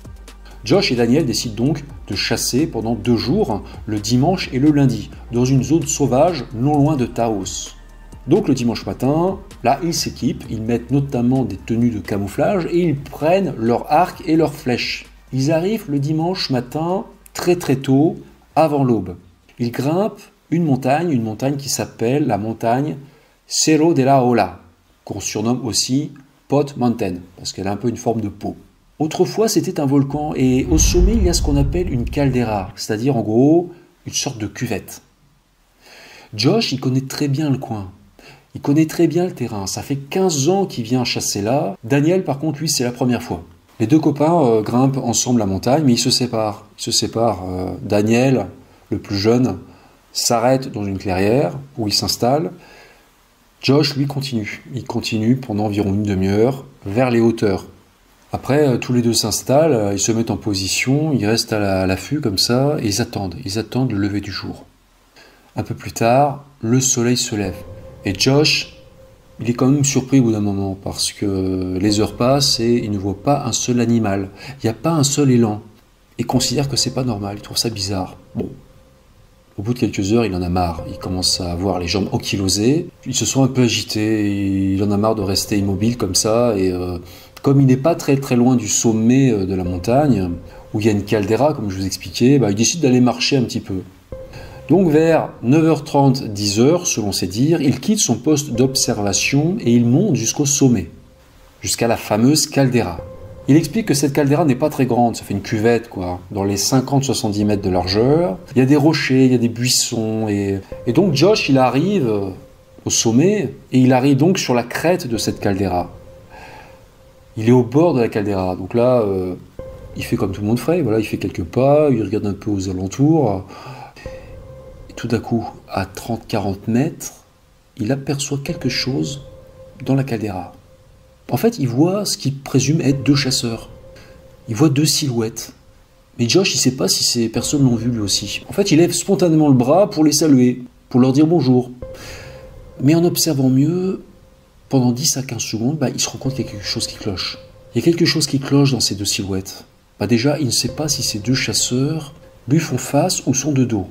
Josh et Daniel décident donc de chasser pendant 2 jours, le dimanche et le lundi, dans une zone sauvage non loin de Taos. Donc le dimanche matin, là ils s'équipent, ils mettent notamment des tenues de camouflage et ils prennent leurs arcs et leurs flèches. Ils arrivent le dimanche matin très tôt, avant l'aube. Ils grimpent une montagne qui s'appelle la montagne Cerro de la Ola, qu'on surnomme aussi Pot Mountain, parce qu'elle a un peu une forme de pot. Autrefois, c'était un volcan, et au sommet, il y a ce qu'on appelle une caldeira, c'est-à-dire en gros, une sorte de cuvette. Josh, il connaît très bien le coin, il connaît très bien le terrain, ça fait 15 ans qu'il vient chasser là. Daniel, par contre, lui, c'est la première fois. Les deux copains grimpent ensemble la montagne, mais ils se séparent. Daniel, le plus jeune, s'arrête dans une clairière où il s'installe. Josh, lui, continue. Il continue pendant environ une demi-heure vers les hauteurs. Après, tous les deux s'installent, ils se mettent en position, ils restent à l'affût comme ça, et ils attendent le lever du jour. Un peu plus tard, le soleil se lève. Et Josh, il est quand même surpris au bout d'un moment, parce que les heures passent et il ne voit pas un seul animal. Il n'y a pas un seul élan. Il considère que c'est pas normal, il trouve ça bizarre. Bon. Au bout de quelques heures, il en a marre. Il commence à avoir les jambes ankylosées. Il se sent un peu agité. Il en a marre de rester immobile comme ça. Et comme il n'est pas très loin du sommet de la montagne, où il y a une caldeira, comme je vous expliquais, il décide d'aller marcher un petit peu. Donc vers 9h30, 10h, selon ses dires, il quitte son poste d'observation et il monte jusqu'au sommet, jusqu'à la fameuse caldeira. Il explique que cette caldeira n'est pas très grande, ça fait une cuvette quoi, dans les 50-70 mètres de largeur. Il y a des rochers, il y a des buissons, et donc Josh il arrive au sommet, et il arrive donc sur la crête de cette caldeira. Il est au bord de la caldeira, donc là il fait comme tout le monde ferait, voilà, il fait quelques pas, il regarde un peu aux alentours, et tout d'un coup, à 30-40 mètres, il aperçoit quelque chose dans la caldeira. En fait, il voit ce qu'il présume être 2 chasseurs. Il voit 2 silhouettes. Mais Josh, il ne sait pas si ces personnes l'ont vu lui aussi. En fait, il lève spontanément le bras pour les saluer, pour leur dire bonjour. Mais en observant mieux, pendant 10 à 15 secondes, il se rend compte qu'il y a quelque chose qui cloche. Il y a quelque chose qui cloche dans ces 2 silhouettes. Déjà, il ne sait pas si ces 2 chasseurs lui font face ou sont de dos.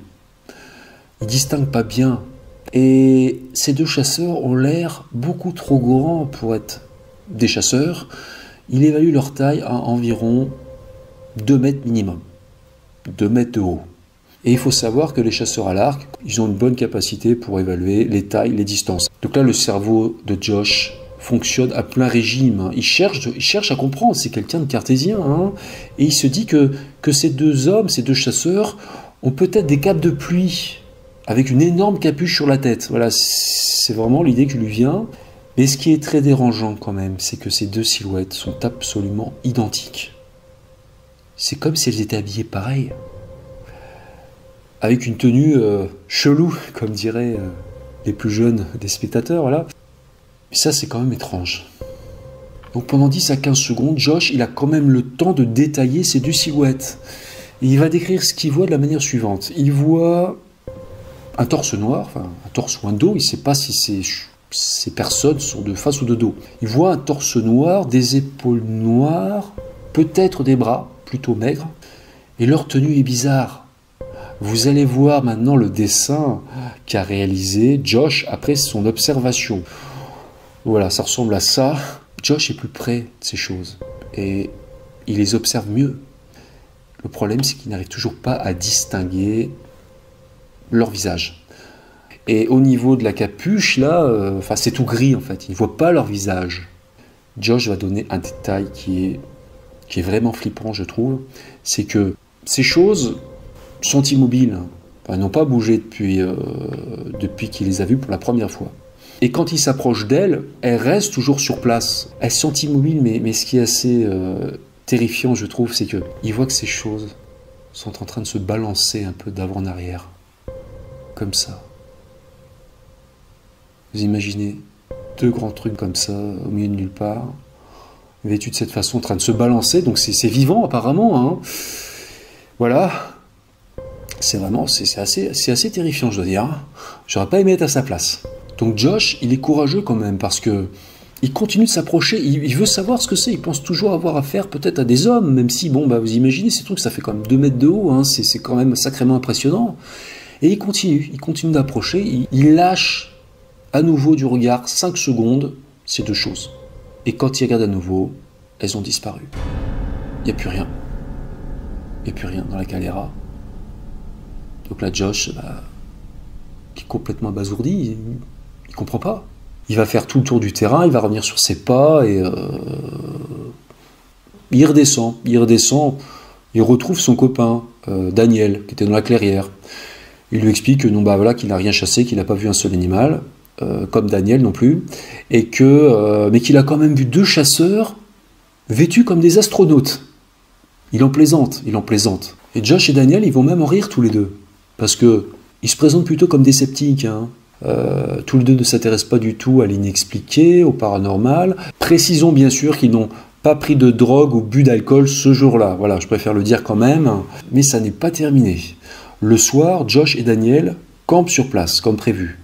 Il ne distingue pas bien. Et ces 2 chasseurs ont l'air beaucoup trop grands pour être des chasseurs. Il évalue leur taille à environ 2 mètres minimum, 2 mètres de haut. Et il faut savoir que les chasseurs à l'arc, ils ont une bonne capacité pour évaluer les tailles, les distances. Donc là, le cerveau de Josh fonctionne à plein régime. Il cherche à comprendre, c'est quelqu'un de cartésien. Et il se dit que ces 2 hommes, ces 2 chasseurs, ont peut-être des capes de pluie, avec une énorme capuche sur la tête. Voilà, c'est vraiment l'idée qui lui vient. Mais ce qui est très dérangeant quand même, c'est que ces 2 silhouettes sont absolument identiques. C'est comme si elles étaient habillées pareil. Avec une tenue chelou, comme diraient les plus jeunes des spectateurs. Voilà. Mais ça, c'est quand même étrange. Donc pendant 10 à 15 secondes, Josh, il a quand même le temps de détailler ces 2 silhouettes. Et il va décrire ce qu'il voit de la manière suivante. Il voit un torse noir, enfin un torse ou un dos, il ne sait pas si ces personnes sont de face ou de dos. Il voit un torse noir, des épaules noires, peut-être des bras, plutôt maigres, et leur tenue est bizarre. Vous allez voir maintenant le dessin qu'a réalisé Josh après son observation. Voilà, ça ressemble à ça. Josh est plus près de ces choses, et il les observe mieux. Le problème, c'est qu'il n'arrive toujours pas à distinguer leur visage. Et au niveau de la capuche, là, c'est tout gris en fait, il ne voit pas leur visage. Josh va donner un détail qui est vraiment flippant, je trouve, c'est que ces choses sont immobiles, elles n'ont pas bougé depuis qu'il les a vues pour la première fois. Et quand il s'approche d'elle, elle reste toujours sur place. Elle se sent immobile, mais ce qui est assez terrifiant, je trouve, c'est qu'il voit que ces choses sont en train de se balancer un peu d'avant en arrière. Comme ça. Vous imaginez 2 grands trucs comme ça, au milieu de nulle part, vêtus de cette façon, en train de se balancer, donc c'est vivant apparemment. Hein. Voilà. C'est assez terrifiant, je dois dire. J'aurais pas aimé être à sa place. Donc Josh, il est courageux quand même, parce que il continue de s'approcher, il veut savoir ce que c'est, il pense toujours avoir affaire peut-être à des hommes, même si, bon, bah, vous imaginez, ces trucs, ça fait quand même 2 mètres de haut, hein, c'est quand même sacrément impressionnant. Et il continue d'approcher, il lâche à nouveau du regard 5 secondes ces 2 choses. Et quand il regarde à nouveau, elles ont disparu. Il n'y a plus rien. Il n'y a plus rien dans la caméra. Donc là, Josh, qui est complètement abasourdi, il comprend pas. Il va faire tout le tour du terrain, il va revenir sur ses pas et il redescend, il retrouve son copain Daniel qui était dans la clairière. Il lui explique que non, voilà, qu'il n'a rien chassé, qu'il n'a pas vu un seul animal, comme Daniel non plus, et mais qu'il a quand même vu 2 chasseurs vêtus comme des astronautes. Il en plaisante. Et Josh et Daniel, ils vont même en rire tous les deux, parce que ils se présentent plutôt comme des sceptiques. Hein. Tous les deux ne s'intéressent pas du tout à l'inexpliqué, au paranormal. Précisons bien sûr qu'ils n'ont pas pris de drogue ou bu d'alcool ce jour-là. Voilà, je préfère le dire quand même. Mais ça n'est pas terminé. Le soir, Josh et Daniel campent sur place, comme prévu.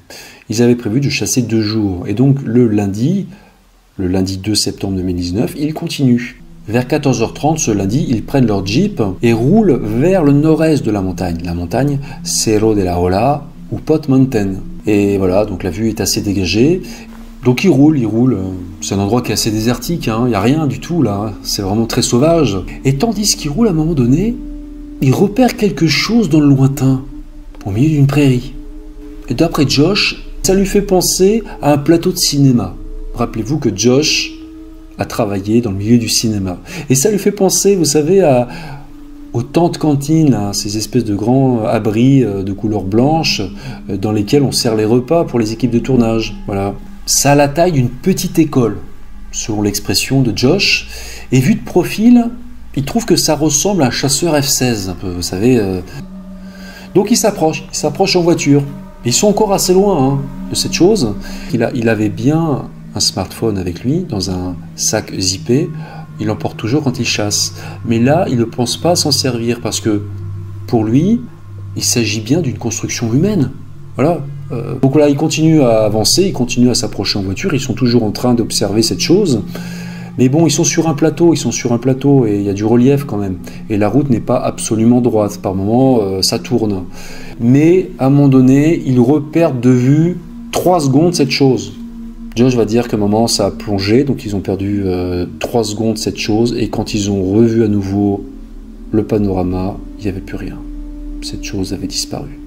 Ils avaient prévu de chasser 2 jours. Et donc le lundi 2 septembre 2019, ils continuent. Vers 14h30 ce lundi, ils prennent leur Jeep et roulent vers le nord-est de la montagne. La montagne Cerro de la Ola ou Pot Mountain. Et voilà, donc la vue est assez dégagée. Donc ils roulent. C'est un endroit qui est assez désertique, hein. Il n'y a rien du tout là. C'est vraiment très sauvage. Et tandis qu'ils roulent, à un moment donné, ils repèrent quelque chose dans le lointain, au milieu d'une prairie. Et d'après Josh, ça lui fait penser à un plateau de cinéma. Rappelez-vous que Josh a travaillé dans le milieu du cinéma. Et ça lui fait penser, vous savez, aux tentes cantines, là, ces espèces de grands abris de couleur blanche dans lesquels on sert les repas pour les équipes de tournage. Voilà. Ça a la taille d'une petite école, selon l'expression de Josh. Et vu de profil, il trouve que ça ressemble à un chasseur F-16, un peu, vous savez. Donc il s'approche en voiture. Ils sont encore assez loin hein, de cette chose. Il avait bien un smartphone avec lui, dans un sac zippé. Il l'emporte toujours quand il chasse. Mais là, il ne pense pas s'en servir parce que, pour lui, il s'agit bien d'une construction humaine. Voilà. Donc là, il continue à avancer, il continue à s'approcher en voiture. Ils sont toujours en train d'observer cette chose. Mais bon, ils sont sur un plateau et il y a du relief quand même. Et la route n'est pas absolument droite. Par moments, ça tourne. Mais à un moment donné, ils repèrent de vue 3 secondes cette chose. Josh va dire qu'à un moment ça a plongé, donc ils ont perdu 3 secondes cette chose, et quand ils ont revu à nouveau le panorama, il n'y avait plus rien. Cette chose avait disparu.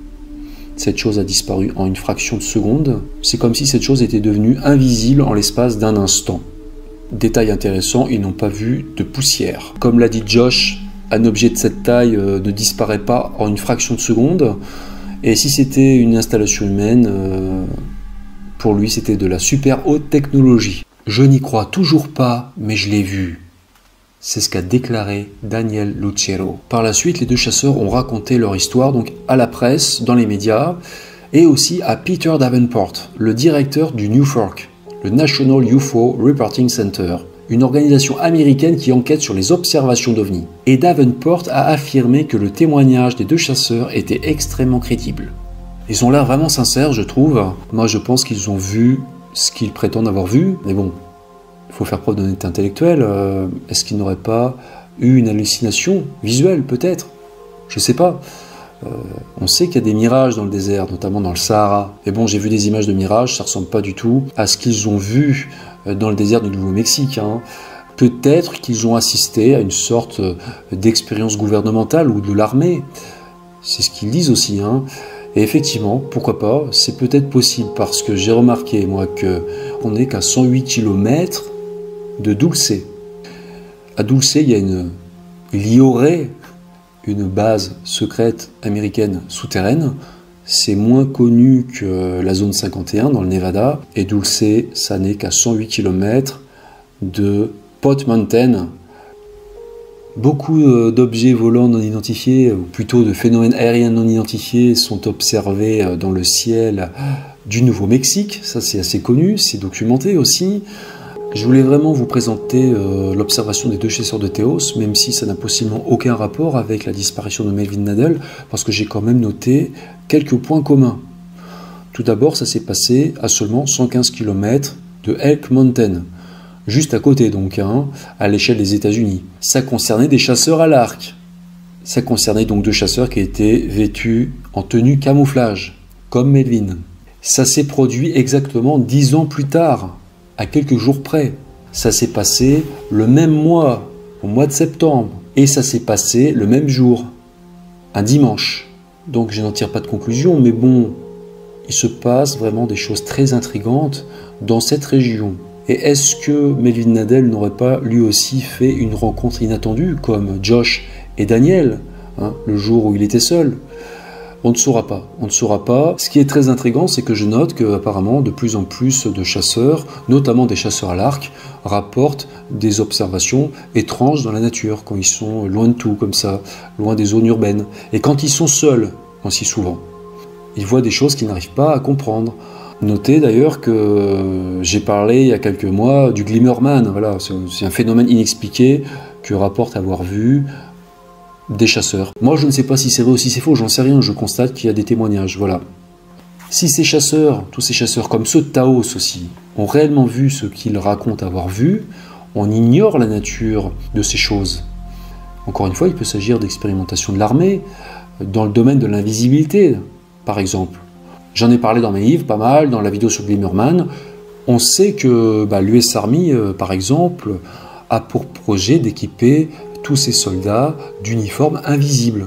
Cette chose a disparu en une fraction de seconde. C'est comme si cette chose était devenue invisible en l'espace d'un instant. Détail intéressant, ils n'ont pas vu de poussière. Comme l'a dit Josh, un objet de cette taille ne disparaît pas en une fraction de seconde, et si c'était une installation humaine... Pour lui, c'était de la super haute technologie. Je n'y crois toujours pas, mais je l'ai vu. C'est ce qu'a déclaré Daniel Lucero. Par la suite, les 2 chasseurs ont raconté leur histoire donc à la presse, dans les médias, et aussi à Peter Davenport, le directeur du NUFORC, le National UFO Reporting Center, une organisation américaine qui enquête sur les observations d'OVNI. Et Davenport a affirmé que le témoignage des 2 chasseurs était extrêmement crédible. Ils ont l'air vraiment sincères, je trouve. Moi, je pense qu'ils ont vu ce qu'ils prétendent avoir vu. Mais bon, il faut faire preuve d'honnêteté intellectuelle. Est-ce qu'ils n'auraient pas eu une hallucination visuelle, peut-être? Je ne sais pas. On sait qu'il y a des mirages dans le désert, notamment dans le Sahara. Et bon, j'ai vu des images de mirages, ça ne ressemble pas du tout à ce qu'ils ont vu dans le désert du Nouveau-Mexique. Hein. Peut-être qu'ils ont assisté à une sorte d'expérience gouvernementale ou de l'armée. C'est ce qu'ils disent aussi, hein. Et effectivement, pourquoi pas, c'est peut-être possible parce que j'ai remarqué, moi, qu'on n'est qu'à 108 km de Dulce. À Dulce, il y aurait une base secrète américaine souterraine. c'est moins connu que la zone 51 dans le Nevada, et Dulce, ça n'est qu'à 108 km de Pot Mountain. Beaucoup d'objets volants non identifiés, ou plutôt de phénomènes aériens non identifiés, sont observés dans le ciel du Nouveau-Mexique. Ça, c'est assez connu, c'est documenté aussi. Je voulais vraiment vous présenter l'observation des 2 chasseurs de Teos, même si ça n'a possiblement aucun rapport avec la disparition de Melvin Nadel, parce que j'ai quand même noté quelques points communs. Tout d'abord, ça s'est passé à seulement 115 km de Elk Mountain, juste à côté donc, à l'échelle des États-Unis. Ça concernait des chasseurs à l'arc. Ça concernait donc 2 chasseurs qui étaient vêtus en tenue camouflage, comme Melvin. Ça s'est produit exactement 10 ans plus tard, à quelques jours près. Ça s'est passé le même mois, au mois de septembre, et ça s'est passé le même jour, un dimanche. Donc je n'en tire pas de conclusion, mais bon, il se passe vraiment des choses très intrigantes dans cette région. Et est-ce que Melvin Nadel n'aurait pas lui aussi fait une rencontre inattendue, comme Josh et Daniel, le jour où il était seul? On ne saura pas, on ne saura pas. Ce qui est très intriguant, c'est que je note qu'apparemment de plus en plus de chasseurs, notamment des chasseurs à l'arc, rapportent des observations étranges dans la nature, quand ils sont loin de tout, comme ça, loin des zones urbaines. Et quand ils sont seuls, aussi souvent, ils voient des choses qu'ils n'arrivent pas à comprendre. Notez d'ailleurs que j'ai parlé il y a quelques mois du Glimmerman, voilà, c'est un phénomène inexpliqué que rapporte avoir vu des chasseurs. Moi, je ne sais pas si c'est vrai ou si c'est faux, j'en sais rien, je constate qu'il y a des témoignages, voilà. Si ces chasseurs, tous ces chasseurs, comme ceux de Taos aussi, ont réellement vu ce qu'ils racontent avoir vu, on ignore la nature de ces choses. Encore une fois, il peut s'agir d'expérimentation de l'armée, dans le domaine de l'invisibilité, par exemple. J'en ai parlé dans mes livres, pas mal, dans la vidéo sur Glimmerman. On sait que l'US Army, par exemple, a pour projet d'équiper tous ces soldats d'uniformes invisibles.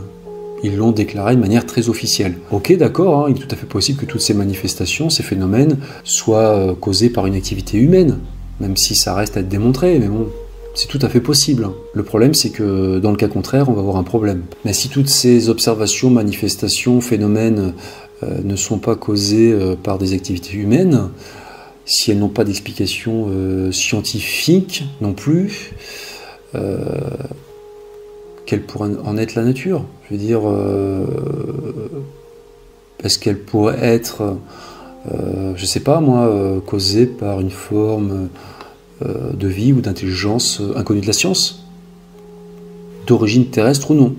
Ils l'ont déclaré de manière très officielle. Ok, d'accord, il est tout à fait possible que toutes ces manifestations, ces phénomènes, soient causés par une activité humaine, même si ça reste à être démontré, mais bon, c'est tout à fait possible. Le problème, c'est que dans le cas contraire, on va avoir un problème. Mais si toutes ces observations, manifestations, phénomènes ne sont pas causées par des activités humaines, si elles n'ont pas d'explication scientifique non plus, quelle pourrait en être la nature? Je veux dire, est-ce qu'elle pourrait être, je sais pas moi, causée par une forme de vie ou d'intelligence inconnue de la science, d'origine terrestre ou non?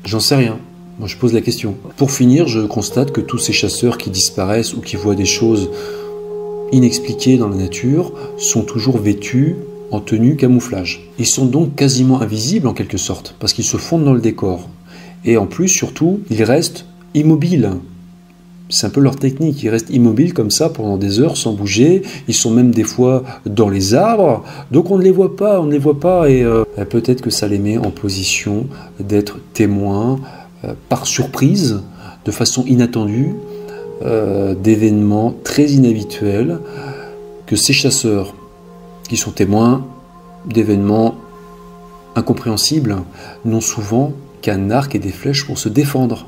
J'en sais rien. Moi, je pose la question. Pour finir, je constate que tous ces chasseurs qui disparaissent ou qui voient des choses inexpliquées dans la nature sont toujours vêtus en tenue camouflage. Ils sont donc quasiment invisibles en quelque sorte, parce qu'ils se fondent dans le décor. Et en plus, surtout, ils restent immobiles. C'est un peu leur technique, ils restent immobiles comme ça pendant des heures sans bouger, ils sont même des fois dans les arbres, donc on ne les voit pas, et peut-être que ça les met en position d'être témoins par surprise, de façon inattendue, d'événements très inhabituels, que ces chasseurs qui sont témoins d'événements incompréhensibles n'ont souvent qu'un arc et des flèches pour se défendre.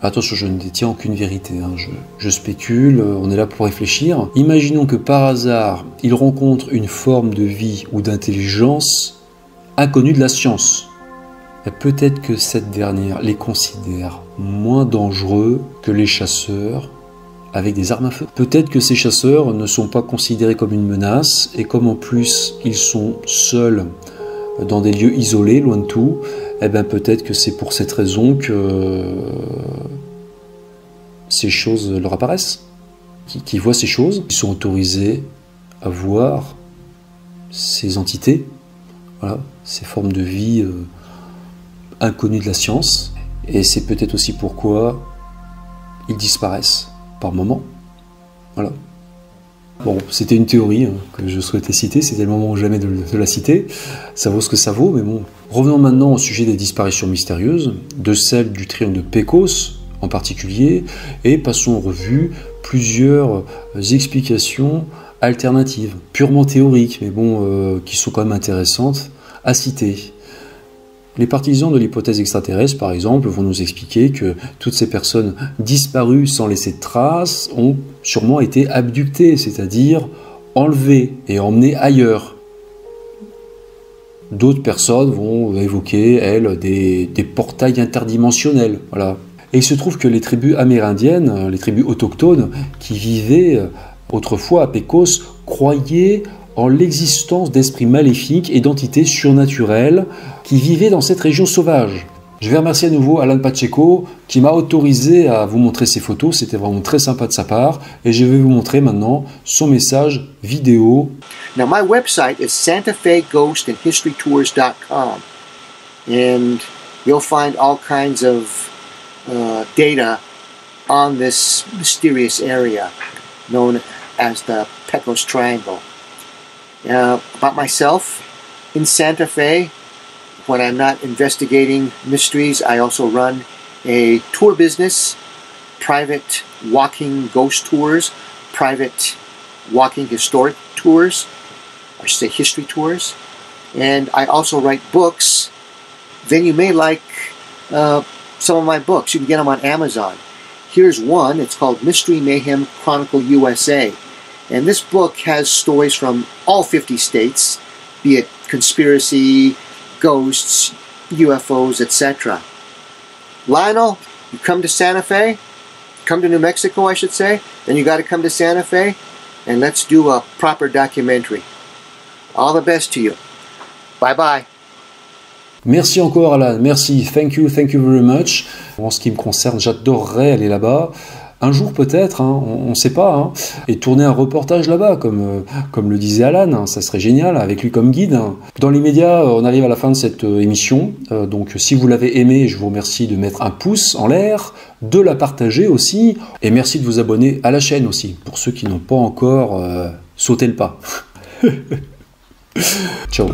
Attention, je ne détiens aucune vérité, je spécule, on est là pour réfléchir. Imaginons que par hasard, ils rencontrent une forme de vie ou d'intelligence inconnue de la science. Peut-être que cette dernière les considère moins dangereux que les chasseurs avec des armes à feu. Peut-être que ces chasseurs ne sont pas considérés comme une menace, et comme en plus ils sont seuls dans des lieux isolés, loin de tout, peut-être que c'est pour cette raison que ces choses leur apparaissent, qui voient ces choses, ils sont autorisés à voir ces entités, voilà, ces formes de vie inconnues de la science, et c'est peut-être aussi pourquoi ils disparaissent par moment. Voilà. Bon, c'était une théorie que je souhaitais citer, c'était le moment ou jamais de la citer, ça vaut ce que ça vaut, mais bon. Revenons maintenant au sujet des disparitions mystérieuses, de celle du triangle de Pecos en particulier, et passons en revue plusieurs explications alternatives, purement théoriques, mais bon, qui sont quand même intéressantes à citer. Les partisans de l'hypothèse extraterrestre, par exemple, vont nous expliquer que toutes ces personnes disparues sans laisser de traces ont sûrement été abductées, c'est-à-dire enlevées et emmenées ailleurs. D'autres personnes vont évoquer, elles, des portails interdimensionnels. Voilà. Et il se trouve que les tribus amérindiennes, les tribus autochtones, qui vivaient autrefois à Pecos, croyaient en l'existence d'esprits maléfiques et d'entités surnaturelles qui vivaient dans cette région sauvage. Je vais remercier à nouveau Alan Pacheco qui m'a autorisé à vous montrer ces photos, c'était vraiment très sympa de sa part, et je vais vous montrer maintenant son message vidéo. Now my website is santafeghostandhistorytours.com, and you'll find all kinds of data on this mysterious area known as the Pecos Triangle. About myself, in Santa Fe, when I'm not investigating mysteries, I also run a tour business, private walking ghost tours, private walking historic tours, or say history tours, and I also write books. Then you may like some of my books. You can get them on Amazon. Here's one. It's called Mystery Mayhem Chronicle USA. And this book has stories from all 50 states, be it conspiracy, ghosts, UFOs, etc. Lionel, you come to Santa Fe, come to New Mexico, I should say, then you got to come to Santa Fe, and let's do a proper documentary. All the best to you. Bye-bye. Merci encore Alan, merci, thank you very much. En ce qui me concerne, j'adorerais aller là-bas. Un jour peut-être, hein, on ne sait pas, hein, et tourner un reportage là-bas, comme le disait Alan, hein, ça serait génial, avec lui comme guide. Hein. Dans l'immédiat, on arrive à la fin de cette émission, donc si vous l'avez aimé, je vous remercie de mettre un pouce en l'air, de la partager aussi, et merci de vous abonner à la chaîne aussi, pour ceux qui n'ont pas encore sauté le pas. Ciao.